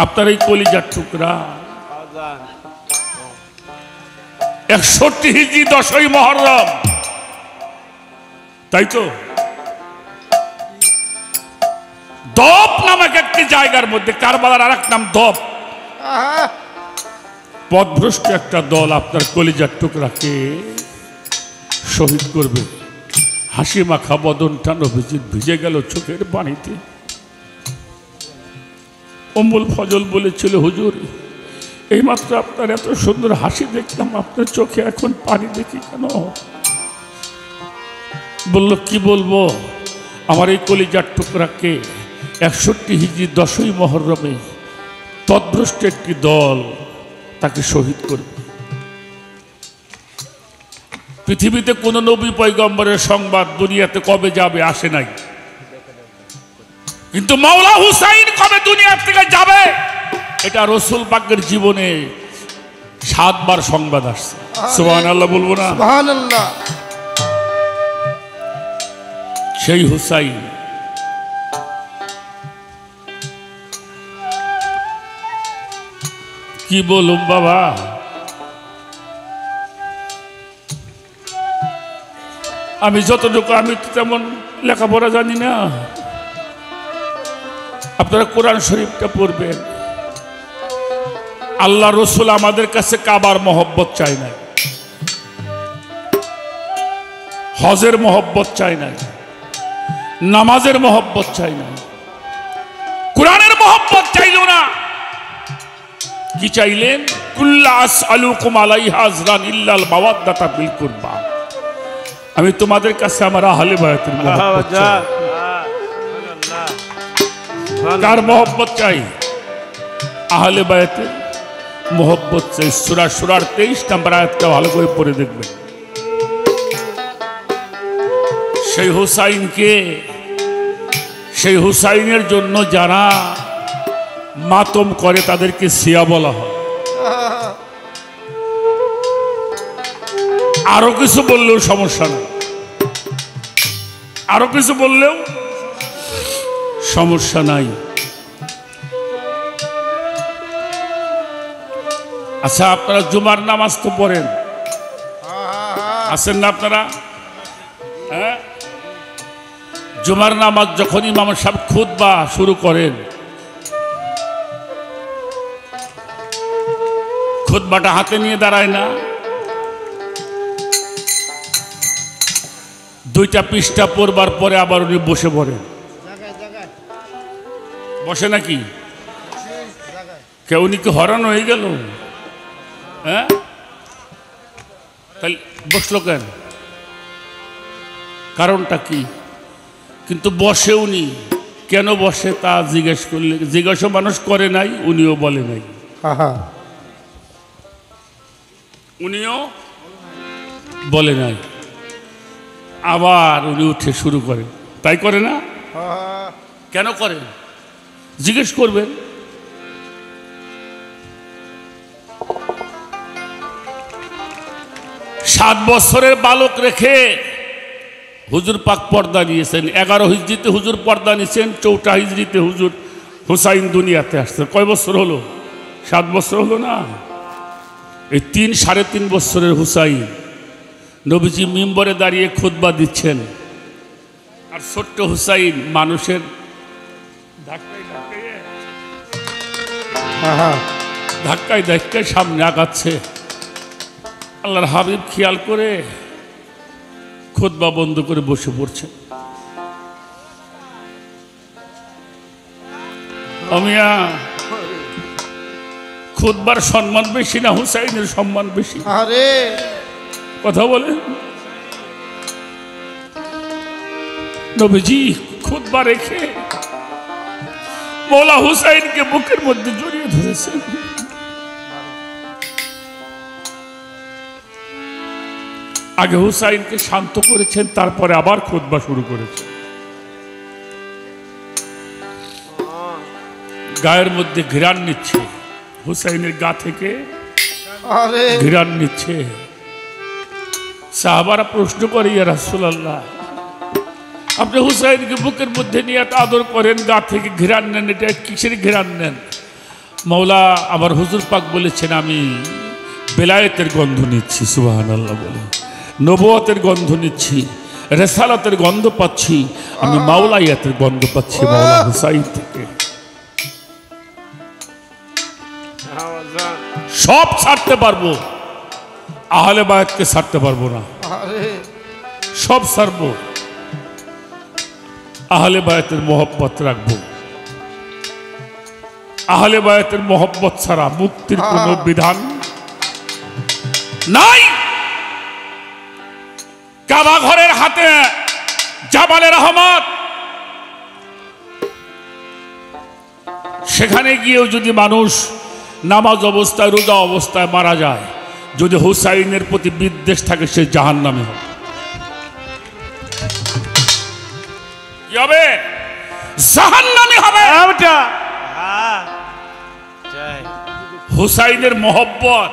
আপনার এই কলিজার টুকরা 61 হিজরি 10ই মুহররম, তাই তো, দপ নামক একটি জায়গার মধ্যে, কারবালার আর এক নাম দপ, পথভ্রষ্ট একটা দল আপনার কলিজার টুকরাকে শহীদ করবে। হাসি মাখা বদনটা নবীজির ভিজে গেল চোখের পানিতে। উম্মুল ফজল বলেছিল, হুজুর, এইমাত্র আপনার এত সুন্দর হাসি দেখলাম, আপনার চোখে এখন পানি দেখি কেন? বলল, কি বলবো, আমার এই কলিজার টুকরাকে 61 হিজরি 10ই মুহররমে পথভ্রষ্ট একটি দল তাকে শহীদ করবে। পৃথিবীতে কোন নবী পয়গম্বরের সংবাদ দুনিয়াতে কবে যাবে আসে নাই, কিন্তু মাওলা হুসাইন কবে দুনিয়া থেকে যাবে এটা রাসূল পাকের জীবনে 7 বার সংবাদ আসছে। সুবহানাল্লাহ বলবো না? সুবহানাল্লাহ। সেই হুসাইন কি বলুম বাবা, আমি যতটুকু, আমি তেমন লেখাপড়া জানি না। আপনারা কোরআন শরীফটা পড়বেন। আল্লাহ রসুল আমাদের কাছে কাবার মহব্বত চাই নাই, হজের মহব্বত চাই নাই, নামাজের মহব্বত চাই নাই, কোরআনের মহব্বত চাইল না। কি চাইলেন? কুল্লা আসআলুকুম আলাইহা আজরান ইল্লাল মাওয়াদ্দাতা বিল কুরবা। আমি তোমাদের কাছে আমার আহলে বায়াতের মহব্বত চাই। কার মহব্বত চাই? আহলে বায়াতের মহব্বত চাই। সূরা সূরার 23 নম্বর আয়াতটা ভালো করে পড়ে দেখবেন। সেই হুসাইনকে, সেই হুসাইনের জন্য যারা মাতম করে তাদেরকে শিয়া বলা হয়। আরো কিছু বললেও সমস্যা নেই, আরো কিছু বললেও সমস্যা নাই। আচ্ছা, আপনারা জুমার নামাজ তো পড়েন, আছেন না আপনারা? হ্যাঁ, জুমার নামাজ যখন ইমাম সাহেব খুতবা শুরু করেন, খুতবাটা হাতে নিয়ে দাঁড়ায় না, 2টা পৃষ্ঠা পড়বার পরে আবার উনি বসে পড়েন। বসে নাকি? কেউ উনি কি হরান হয়ে গেল? হ্যাঁ, তাহলে বসলো কেন? কারণটা কি? কিন্তু বসে উনি কেন বসে তা জিজ্ঞেস করলে, জিজ্ঞাসা মানুষ করে নাই, উনিও বলে নাই, উনিও বলে নাই। আবার উনি উঠে শুরু করে, তাই করে না? কেন করে জিজ্ঞেস করবেন। সাত বছরের বালক রেখে হুজুর পাক পর্দা নিয়েছেন। 11 হিজরিতে হুজুর পর্দা নিয়েছেন, 4 হিজরিতে হুজুর হুসাইন দুনিয়াতে আসছে। কয় বছর হলো? 7 বছর হলো না? এই 3-3.5 বছরের হুসাইন নবীজি মিম্বরে দাঁড়িয়ে খুতবা দিচ্ছেন, আর ছোট্ট হুসাইন মানুষের ধাক্কায় ধাক্কায় সামনে আগাচ্ছে। আল্লাহর হাবিব খেয়াল করে খুতবা বন্ধ করে বসে পড়ছে। আমিয়া, খুতবার সম্মান বেশি না হুসাইনের সম্মান বেশি? আরে কথা বলেন। নবীজি খুতবা রেখে মৌলা হুসাইনকে বুকের মধ্যে জড়িয়ে ধরেছেন। আগে হুসাইনকে শান্ত করেছেন, তারপরে আবার খুতবা শুরু করেছেন। গায়ের মধ্যে ঘিরান নিচ্ছে, হুসাইনের গা থেকে ঘিরান নিচ্ছে। সাহাবারা প্রশ্ন করে, ইয়া রাসূলুল্লাহ, আপনি হুসাইনকে বুকের মধ্যে নিয়ে এত আদর করেন, গা থেকে ঘিরান নেন, এটা কিসের ঘিরান নেন? মৌলা আমার হুজুর পাক বলেছেন আমি বেলায়েতের গন্ধ নিচ্ছি। সুবহানাল্লাহ বলে, নবুয়তের গন্ধ নিচ্ছি, রিসালাতের গন্ধ পাচ্ছি, আমি মাওলাইয়াতের গন্ধ পাচ্ছি মাওলা হুসাইন থেকে। সব ছাড়তে পারবো, আহলে বায়াতকে ছাড়তে পারবো না। সব ছাড়বো, আহলে বায়াতের মহব্বত রাখবো। আহলে বায়াতের মহব্বত ছাড়া মুক্তির কোনো বিধান নাই। কাবা ঘরের হাতে জাবালে রহমত, সেখানে গিয়েও যদি মানুষ নামাজ অবস্থায়, রোজা অবস্থায় মারা যায়, যদি হুসাইনের প্রতি বিদ্বেষ থাকে, সে জাহান্নামে হবে। কি হবে? জাহান্নামী হবে। হুসাইনের মহব্বত,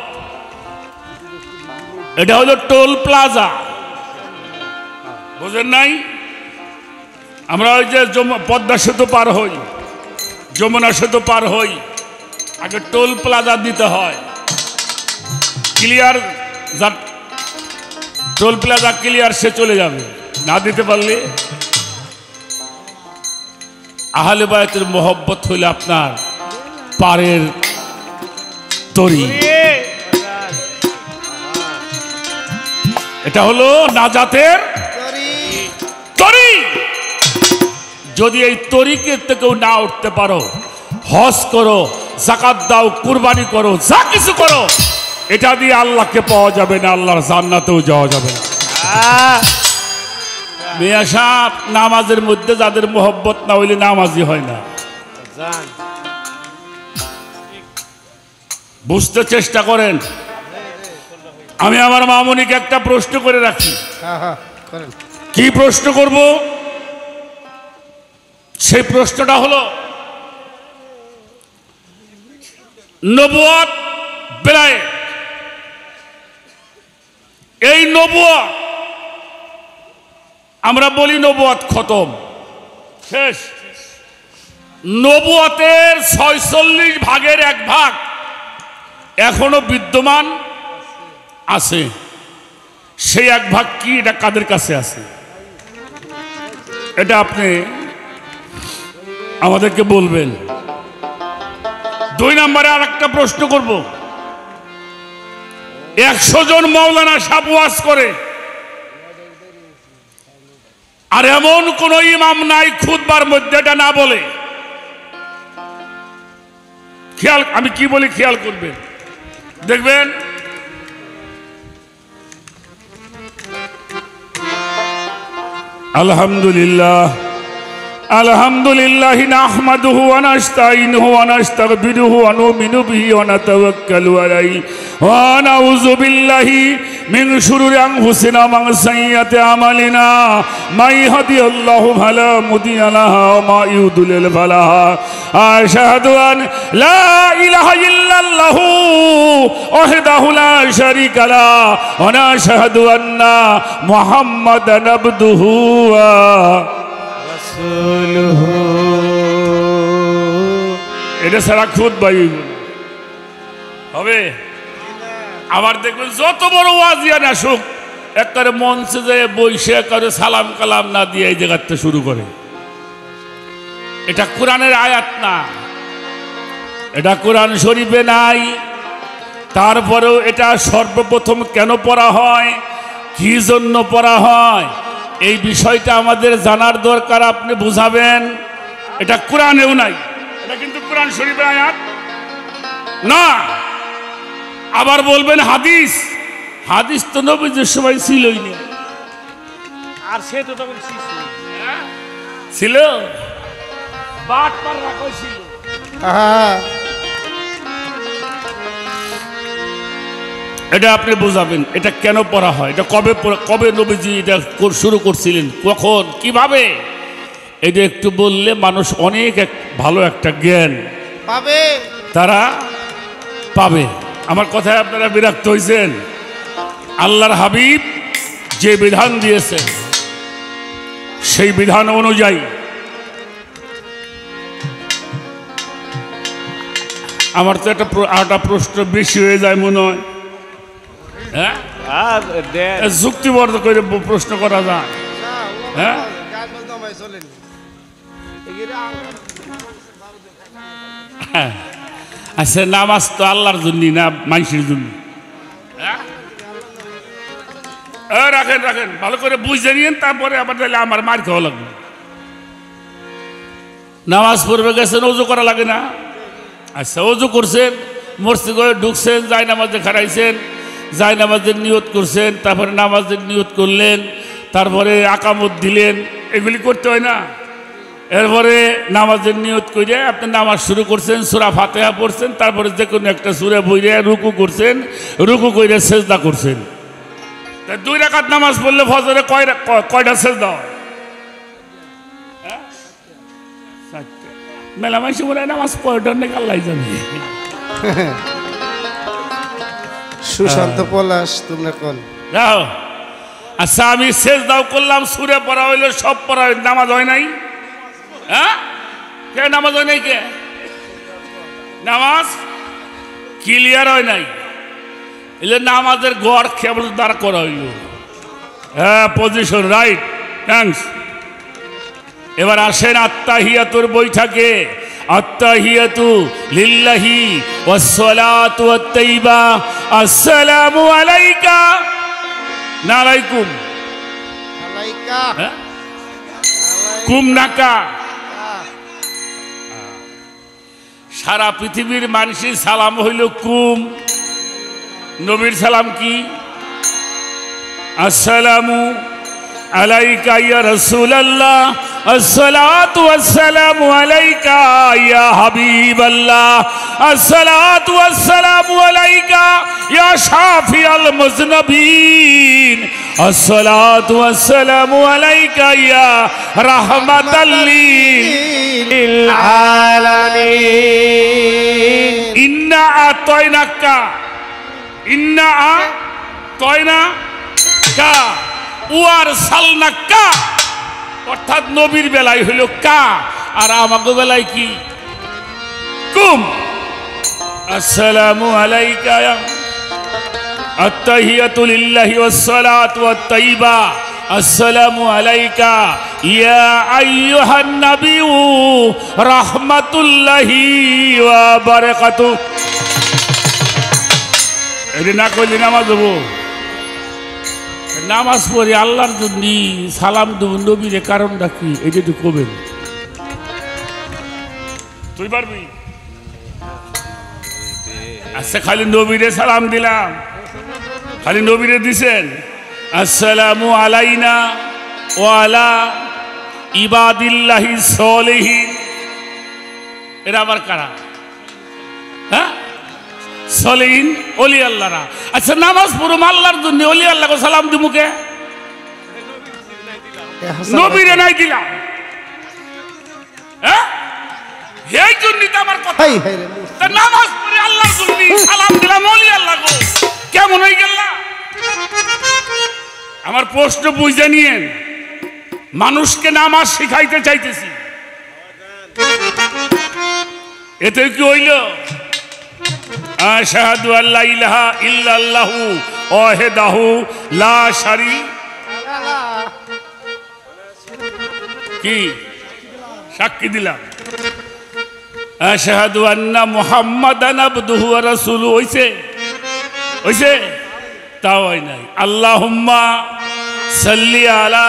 এটা হলো টোল প্লাজা, বুঝেন নাই? আমরা ওই যে পদ্মা সেতু পার হই, যমুনা সেতু পার হই, আগে টোল প্লাজা দিতে হয়। ক্লিয়ার, যার টোল প্লাজা ক্লিয়ার সে চলে যাবে, না দিতে পারলে। আহলে বায়াতের মহব্বত হইলে আপনার পারের তরি, এটা হলো নাজাতের তরি। যদি এই তরিকে থেকেও না উঠতে পারো, হজ করো, যাকাত দাও, কুরবানি করো, যা কিছু করো, এটা দিয়ে আল্লাহকে পাওয়া যাবে না, আল্লাহর জান্নাতেও যাওয়া যাবে না। মিয়া সাহেব, নামাজের মধ্যে যাদের মোহব্বত না হইলে নামাজই হয় না। বুঝতে চেষ্টা করেন। আমি আমার মামুনিকে একটা প্রশ্ন করে রাখি। কি প্রশ্ন করব? সেই প্রশ্নটা হলো, নবুয়ত বেলায়েত, এই নবুয়ত আমরা বলি নবুয়ত খতম, শেষ। নবুয়তের 46 ভাগের 1 ভাগ এখনো বিদ্যমান আছে। সেই 1 ভাগ কি? এটা কাদের কাছে আছে? এটা আপনি আমাদেরকে বলবেন। 2 নম্বরে আর একটা প্রশ্ন করব। 100 জন মাওলানা সাহেব ওয়াজ করে, আর এমন কোন ইমাম নাই খুতবার মধ্যে এটা না বলে। খেয়াল, আমি কি বলি খেয়াল করবেন, দেখবেন আলহামদুলিল্লাহ আলহামদুলিল্লাহ নাহমাদুহু ওয়া নাস্তাঈনুহু ওয়া নাস্তাগফিরুহু ওয়া নু'মিনু বিহি ওয়া নাতাওয়াক্কালু আলাইহি ওয়া নাউযু বিল্লাহি মিন শুরুরি আনফুসিনা ওয়া মিন সাইয়্যাতি আমালিনা মা ইয়াহদিয়াল্লাহু ফালা মুদিল্লা লাহু ওয়া মা ইউদ্লিল ফালা আশহাদু আন লা ইলাহা ইল্লাল্লাহু ওয়াহদাহু লা শারীকা লাহু ওয়া নাশহাদু আন্না মুহাম্মাদান আবদুহু ওয়া এটা সারা খুতবা হবে। আবার দেখবেন যত বড় ওয়াজিয়ান আসুক, একবারে মঞ্চে যায় বইসে একবারে সালাম কালাম না দিয়ে এই জায়গাতে শুরু করে। এটা কোরআনের আয়াত না, এটা কোরআন শরীফে নাই। তারপরেও এটা সর্বপ্রথম কেন পড়া হয়, কি জন্য পড়া হয়, এই বিষয়টা আমাদের জানার দরকার। আপনি বুঝাবেন, এটা কোরআনেও নাই, এটা কিন্তু কোরআন শরীফের আয়াত না। আবার বলবেন হাদিস, হাদিস তো নবীজির সময় ছিলই না, আর সে তো তখন ছিল বাট পার রাখা ছিল। এটা আপনি বোঝাবেন, এটা কেন পড়া হয়, এটা কবে নবীজি এটা শুরু করছিলেন, কখন, কিভাবে, এটা একটু বললে মানুষ অনেক ভালো একটা জ্ঞান পাবে, তারা পাবে। আমার কথায় আপনারা বিরক্ত হয়েছেন? আল্লাহর হাবিব যে বিধান দিয়েছেন সেই বিধান অনুযায়ী আমার তো একটা প্রশ্ন বেশি হয়ে যায় মনে হয়। হ্যাঁ, যুক্তিবদ্ধ করে প্রশ্ন করা যায়। হ্যাঁ, আচ্ছা, নামাজ তো আল্লাহর জন্য না মানুষের জন্য। রাখেন রাখেন, ভালো করে বুঝে নিন, তারপরে আবার তাহলে আমার মার খাওয়া লাগবে। নামাজ পড়বে গেছেন, অজু করা লাগে না? আচ্ছা, অজু করছেন, মসজিদে ঢুকছেন, যাই নামাজে খাড়াইছেন, যাই নামাজের নিয়ত করছেন, তারপরে নামাজের নিয়ত করলেন, তারপরে আকামত দিলেন, এগুলি করতে হয় না? এরপরে নামাজের নিয়ত করে আপনি নামাজ শুরু করছেন, সূরা ফাতিহা পড়ছেন, তারপরে যে কোনো একটা সূরা পড়ে রুকু করছেন, রুকু করে সেজদা করছেন। 2 রাকাত নামাজ পড়লে ফজরে কয়টা সেজদা হয়? মেলা মাসে মনে হয় নামাজ পড়ার নাকি আল্লাহ জানে। সুশান্ত পলাশ, তোমরা কোন যাও। আচ্ছা, আমি সেজদাও করলাম, সূরা পড়া হইলো, সব পড়া হইল, নামাজ হয় নাই? হ্যাঁ, কে নামাজ হয় নাই? কে নামাজ ক্লিয়ার হয় নাই? এলে নামাজের গড় কেবল দাঁড় করা হইল। হ্যাঁ, পজিশন রাইট, থ্যাঙ্কস। এবার আসেন আত্তাহিয়াতুর বৈঠকে। আত্তাহিয়াতু লিল্লাহি ওয়াসসালাতু ওয়াত-তাইয়্যিবা। আসসালামু আলাইকা, না আলাইকুম, আলাইকা, কুম নাকা। সারা পৃথিবীর মানুষের সালাম হইল কুম, নবীর সালাম কি? আসসালামু عليك يا رسول الله الصلاة والسلام عليك يا حبيب الله الصلاة والسلام عليك يا شافي المذنبين الصلاة والسلام عليك يا رحمة للعالمين إنا أعطيناك ওয়ারসালনাকা অর্থাৎ নবীর বেলায় হইল কা আর আমাদের বেলায় কি কুম আসসালামু আলাইকা আত্তাহিয়াতু লিল্লাহি ওয়াস সালাতু ওয়াত তাইয়্যিবা আসসালামু আলাইকা ইয়া আইয়ুহান নাবিয়্যু রাহমাতুল্লাহি ওয়া বারাকাতুহু এর না কইলে নামাজ হবো নামাজ পড়ে আল্লাহর জন্য সালাম দেব নবীর কারণটা কি এটা একটু কবেন তুই পারবি আচ্ছা খালি নবীরে সালাম দিলাম খালি নবীরে দিছেন আসসালামু আলাইনা ওয়া আলা ইবাদিল্লাহি সলিহিন এরা আবার কারা হ্যাঁ সলিহিন ওলি আল্লাহরা আচ্ছা নামাজ পড়ুম আল্লাহর জন্য ওলি আল্লাহকে সালাম দিমুকে নবীরে নাই দিলাম হ্যাঁ এই জন্যই তো আমার কথা তা নামাজ পড়ে আল্লাহর জন্য সালাম দিলাম ওলি আল্লাহকে কেমন হয়ে গেল আমার প্রশ্ন বুঝে নিয়েন মানুষকে নামাজ শিখাইতে চাইতেছি এতে কি হইল আশহাদু আল্লা ইলাহা ইল্লাল্লাহু ওয়াহদাহু লা শারীকা কি সাক্ষী দিলাম আশহাদু আন্না মুহাম্মাদান আবদুহু ওয়া রাসূলুহু হইছে তাও হয় নাই আল্লাহুম্মা সাল্লি আলা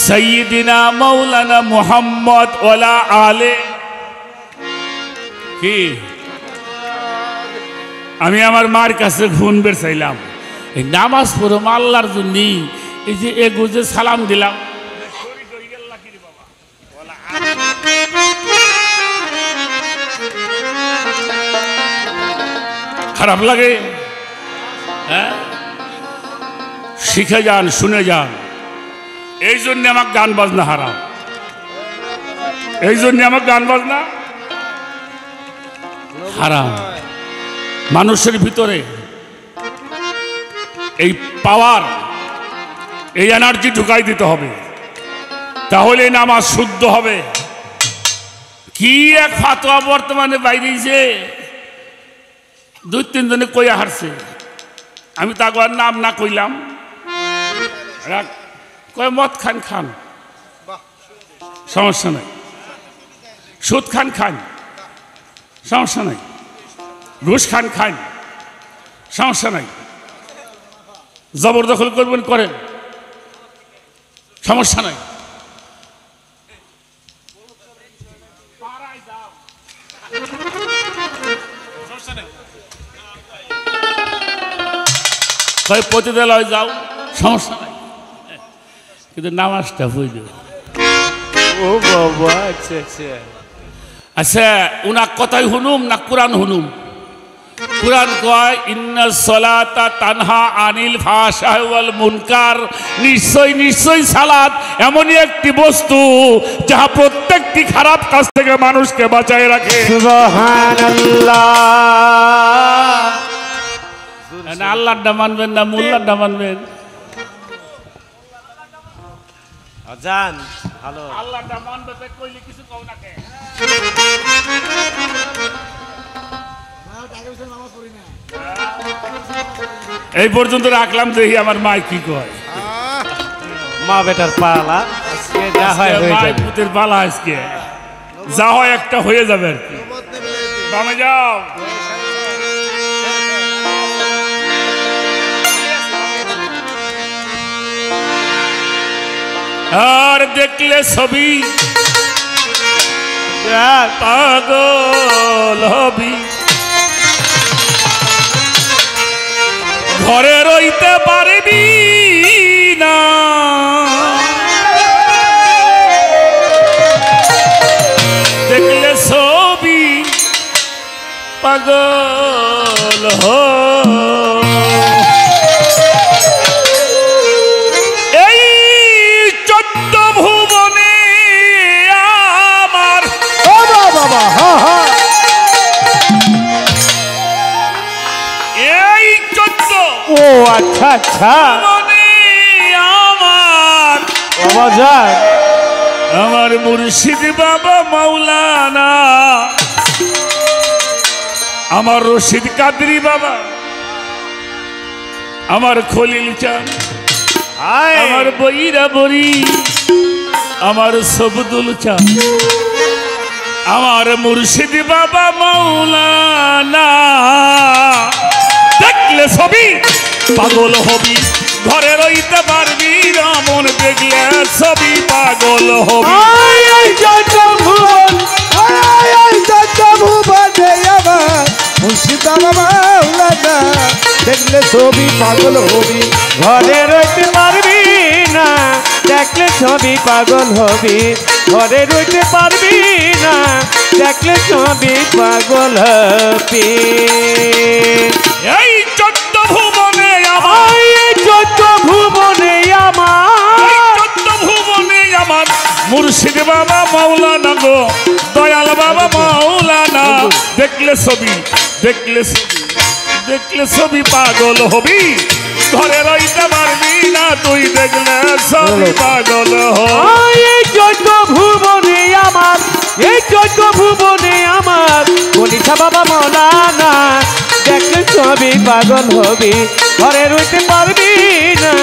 সাইয়্যিদিনা মাওলানা মুহাম্মদ ওয়ালা আলে কি আমি আমার মার কাছে ঘুন বের চাইলাম এই নামাজ পড়ো আল্লাহর জন্য এই যে এগো যে সালাম দিলাম খারাপ লাগে হ্যাঁ শিখে যান শুনে যান এই জন্য আমার গান বাজনা হারাম এই জন্য আমার গান বাজনা হারাম মানুষের ভিতরে এই পাওয়ার এই এনার্জি ঢুকাই দিতে হবে তাহলে নামাজ শুদ্ধ হবে কি এক ফাতোয়া বর্তমানে বাইরেছে দুই তিনজনে কইয়া হারছে আমি তাকে আর নাম না কইলাম কয় মদ খান খান সমস্যা নাই সুদ খান খান সমস্যা নাই ঘুষ খান খান সমস্যা নাই জবরদখল করবেন করেন সমস্যা নাই প্রতিদিন যাও সমস্যা নাই কিন্তু নামাজটা বুঝবে ও বাবা আচ্ছা আচ্ছা আচ্ছা উনার কথাই শুনুম না কোরআন শুনুম কুরআন কয় ইন্নাস সালাতা তানহা আনিল ফাহশাই ওয়াল মুনকার নিশ্চয় নিশ্চয় সালাত এমনই একটি বস্তু যাহা প্রত্যেকটি খারাপ কাজ থেকে মানুষকে বাঁচায় রাখে সুবহানাল্লাহ না আল্লাহটা মানবেন না মোল্লাটা মানবেন আজান ভালো আল্লাহটা মানবে তো কইলে কিছু কও না কে এই পর্যন্ত রাখলাম দেখি আমার মা কি কয় মা বেটার পালা আজকে যা হয় হয়ে মা যাবে পুতের পালা আজকে যা হয় একটা হয়ে যাবে আর কি বামে যাও আর দেখলে ছবি পাগল হবি ঘরে রইতে পারবি না পাগল এই 14 ভুবনে আমার ও বাবা হা হা এই 14 ও আচ্ছা আচ্ছা ভুবনে আমার বাবাজান আমার মুর্শিদ বাবা মাওলানা আমার রশিদ কাদরি বাবা আমার খলিল চাঁদ আমার বইরা বরি আমার সবদুল চাঁদ আমার মুর্শিদ বাবা মাওলানা দেখলে ছবি পাগল হবি ঘরে রইতে পারবি রামন দেখলে ছবি পাগল হবি মুর্শিদ বাবা মাওলানা দেখলে ছবি পাগল হবি ঘরে রইতে পারবি না দেখলে ছবি পাগল হবি ঘরে রইতে পারবি না দেখলে ছবি পাগল হবি এই 14 ভুবনে আমার এই 14 ভুবনে আমার এই 14 ভুবনে আমার মুর্শিদ বাবা মাওলানা গো দয়াল বাবা মাওলানা দেখলে ছবি দেখলে ছবি পাগল হবি ঘরে রইতে পারবি না তুই দেখলে ছবি পাগল হবি এই 14 ভুবনে আমার এই 14 ভুবনে আমার বলিছা বাবা মাওলানা দেখলে ছবি পাগল হবি ঘরে রইতে পারবি না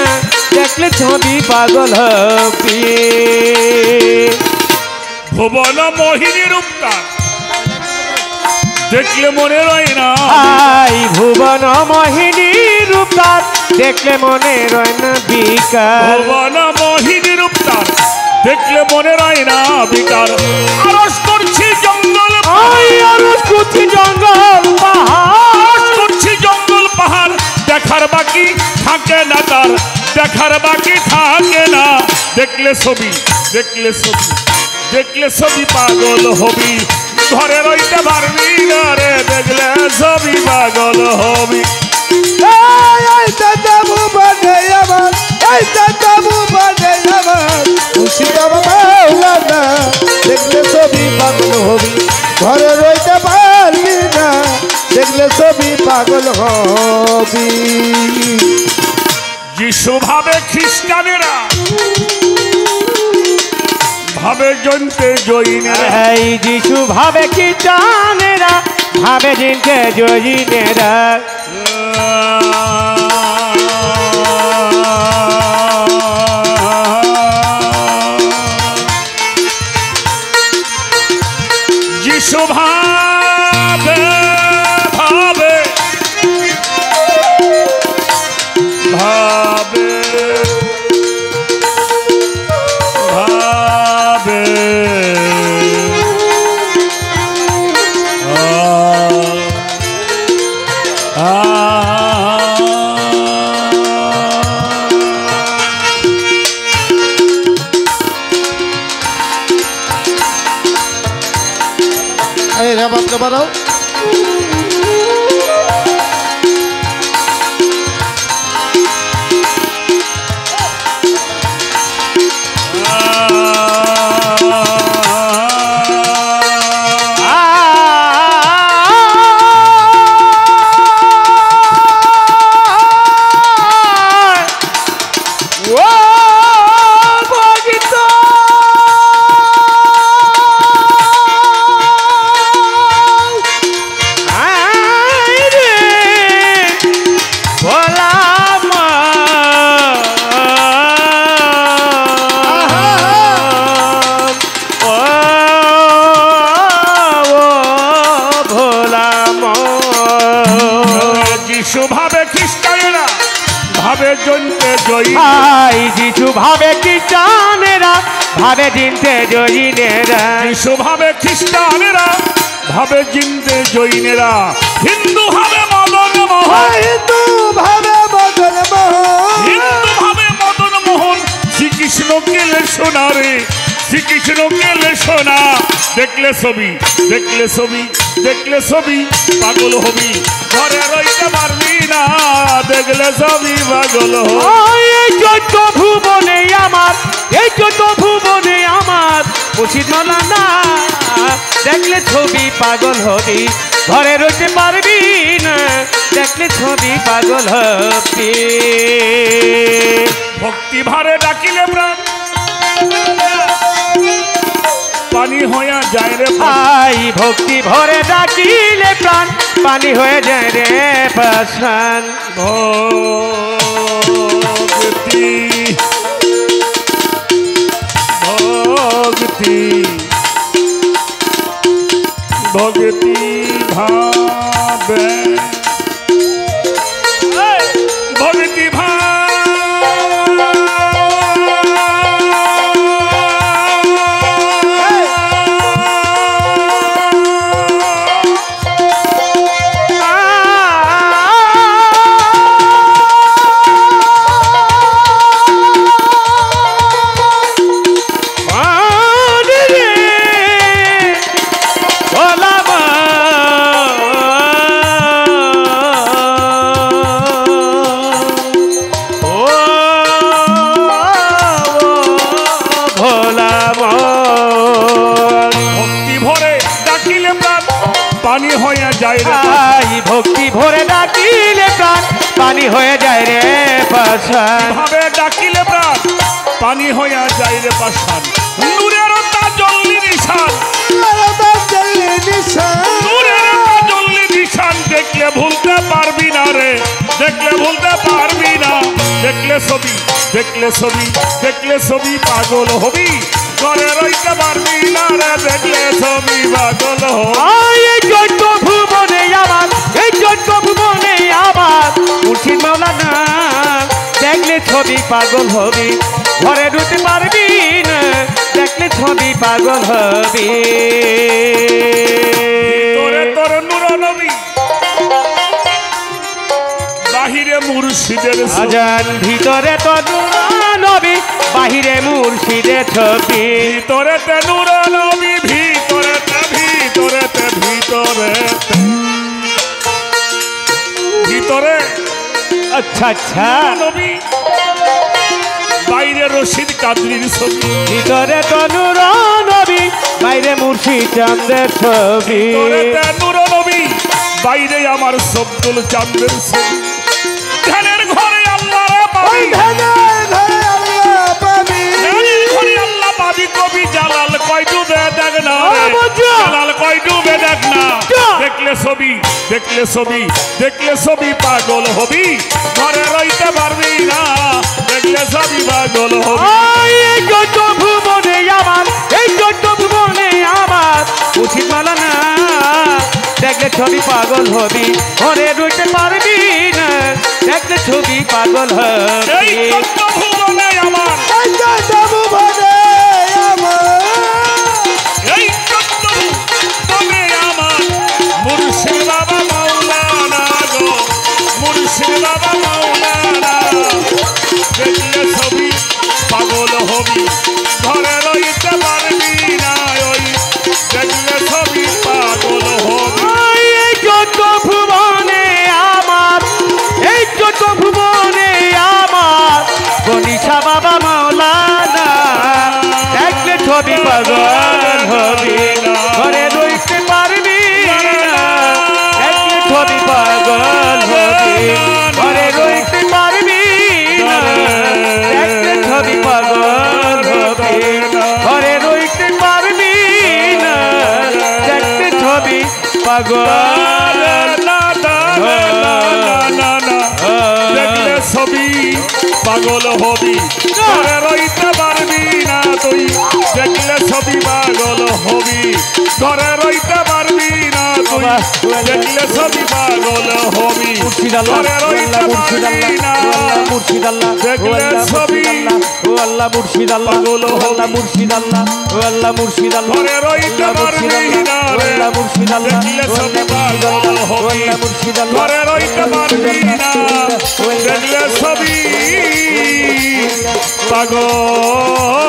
দেখলে ছবি পাগল হবি ভুবন মোহিনী রূপটা দেখলে মনে রয় না আই ভুবন মোহিনী রূপদার দেখলে মনে রয় না বিকার ভুবন মোহিনী রূপটার দেখলে মনে রয় না বিকার আরস করছি জঙ্গল আই আরস করছি জঙ্গল পাহাড় আরস করছি জঙ্গল পাহাড় দেখার বাকি থাকে না তার দেখার বাকি থাকে না দেখলে ছবি দেখলে ছবি পাগল হবি ঘরে রইতে পারবি না রে দেখলে ছবি পাগল হবি মুর্শিদ বাবা মাওলানা দেখলে ছবি পাগল হবি ঘরে রইতে পারবি না দেখলে ছবি পাগল হবি যিশু ভাবে খ্রিস্টানেরা ভাবে জনতে জৈনেরা এই যিশু ভাবে কি জানেরা ভাবে জিনকে জয়িনেরা যিশু ভাবে ভাবে ভাবে ভাবে এই রে বাপরে বাড়াও যিশু ভাবে খ্রিস্টানেরা ভাবে জিনতে জৈনেরা যিশু ভাবে খ্রিস্টানেরা ভাবে জিনতে জৈনেরা হিন্দু ভাবে মদন মোহন হিন্দু ভাবে মদন মোহন হিন্দু ভাবে মদন মোহন শ্রীকৃষ্ণ কেলে সোনারে শ্রীকৃষ্ণ গেলে সোনা দেখলে ছবি দেখলে ছবি দেখলে ছবি পাগল হবি ঘরে রইতে পারবি না দেখলে ছবি পাগল হবি এই চোদ্দ ভুবনে আমার এই চোদ্দ ভুবনে আমার উচিত মানা না দেখলে ছবি পাগল হবি ঘরে রইতে পারবি না দেখলে ছবি পাগল হবি ভক্তি ভারে ডাকিলে প্রাণ পানি হয়ে যায় রে ভাই ভক্তি ভরে ডাকিলে প্রাণ পানি হয়ে যায় রে পাশান ভক্তি ভক্তি ভক্তি ভাবে ভক্তি পানি হয়ে যায় রে ভক্তি ভরে ডাকিলে প্রাণ পানি হয়ে যায় রে পাশান ভাবে ডাকিলে প্রাণ পানি হয়ে যায় রে পাশান নূরের তাজল্লি নিশান নূরের তাজল্লি নিশান দেখলে ভুলতে পারবি না রে দেখলে ভুলতে পারবি না দেখলে ছবি দেখলে ছবি দেখলে ছবি পাগল হবি ঘরে রইতে পারবি না রে দেখলে ছবি পাগল হবি এই চোদ্দ ভুবনে আমার এই চোদ্দ ভুবনে আমার মুর্শিদ মাওলানা দেখলে ছবি পাগল হবি ঘরে ঢুকতে পারবি না দেখলে ছবি পাগল হবি তোরে তোর নূর নবী বাহিরে মুর্শিদের আজান ভিতরে তো নবী বাহিরে মুর্শিদের ছবি ভিতরে তে নূর নবী ভিতরে তে ভিতরে তে ভিতরে ভিতরে আচ্ছা আচ্ছা নবী বাইরে রশিদ কাদরির ছবি ভিতরে তো নূর নবী বাইরে মুর্শিদ চাঁদের ছবি ভিতরে তে নূর নবী বাইরে আমার সব্দুল চাঁদের ছবি ধ্যানের ঘরে আল্লাহ পাবি ধ্যানের ঘরে আল্লাহ পাবি কবি জালাল কয় ডুবে দেখ না জালাল কয় ডুবে দেখ না দেখলে ছবি দেখলে ছবি দেখলে ছবি পাগল হবি ঘরে রইতে পারবি না দেখলে ছবি পাগল হবি এই চোদ্দ ভুবনে আমার এই চোদ্দ ভুবনে আমার উচিত মালা না দেখলে ছবি পাগল হবি ঘরে রইতে পারবি না দেখলে ছবি পাগল এই হবি চোদ্দ ভুবনে আমার এই চোদ্দ ভুবনে আমার মুর্শিদ বাবা মাওলানা গো মুর্শিদ বাবা মাওলানা দেখলে ছবি পাগল হবি ঘরে রইতে পারবি না ওই দেখলে ছবি পাগল হবি এই চোদ্দ ভুবনে আমার এই চোদ্দ ভুবনে আমার গণিসা বাবা মাওলানা দেখলে ছবি পাগল হবি ঘরে রইতে পারবি না দেখলে ছবি পাগল হবি ঘরে রইতে পারবি না দেখলে ছবি পাগল হবি ঘরে রইতে পারবি না দেখলে ছবি পাগল দেখলে ছবি পাগল হবি ঘরে রইতে পারবি না তুই দেখলে ছবি পাগল হবি ঘরে রইতে পারবি না তুই দেখলে ছবি পাগল হবি মুর্শিদ আল্লাহ ঘরে রইতে পারবি না মুর্শিদ আল্লাহ দেখলে ছবি ও আল্লাহ মুর্শিদ আল্লাহ পাগল হবি মুর্শিদ আল্লাহ ও আল্লাহ মুর্শিদ আল্লাহ ঘরে রইতে পারবি না রে আল্লাহ মুর্শিদ আল্লাহ দেখলে ছবি পাগল হবি আল্লাহ মুর্শিদ আল্লাহ ঘরে রইতে পারবি না দেখলে ছবি পাগল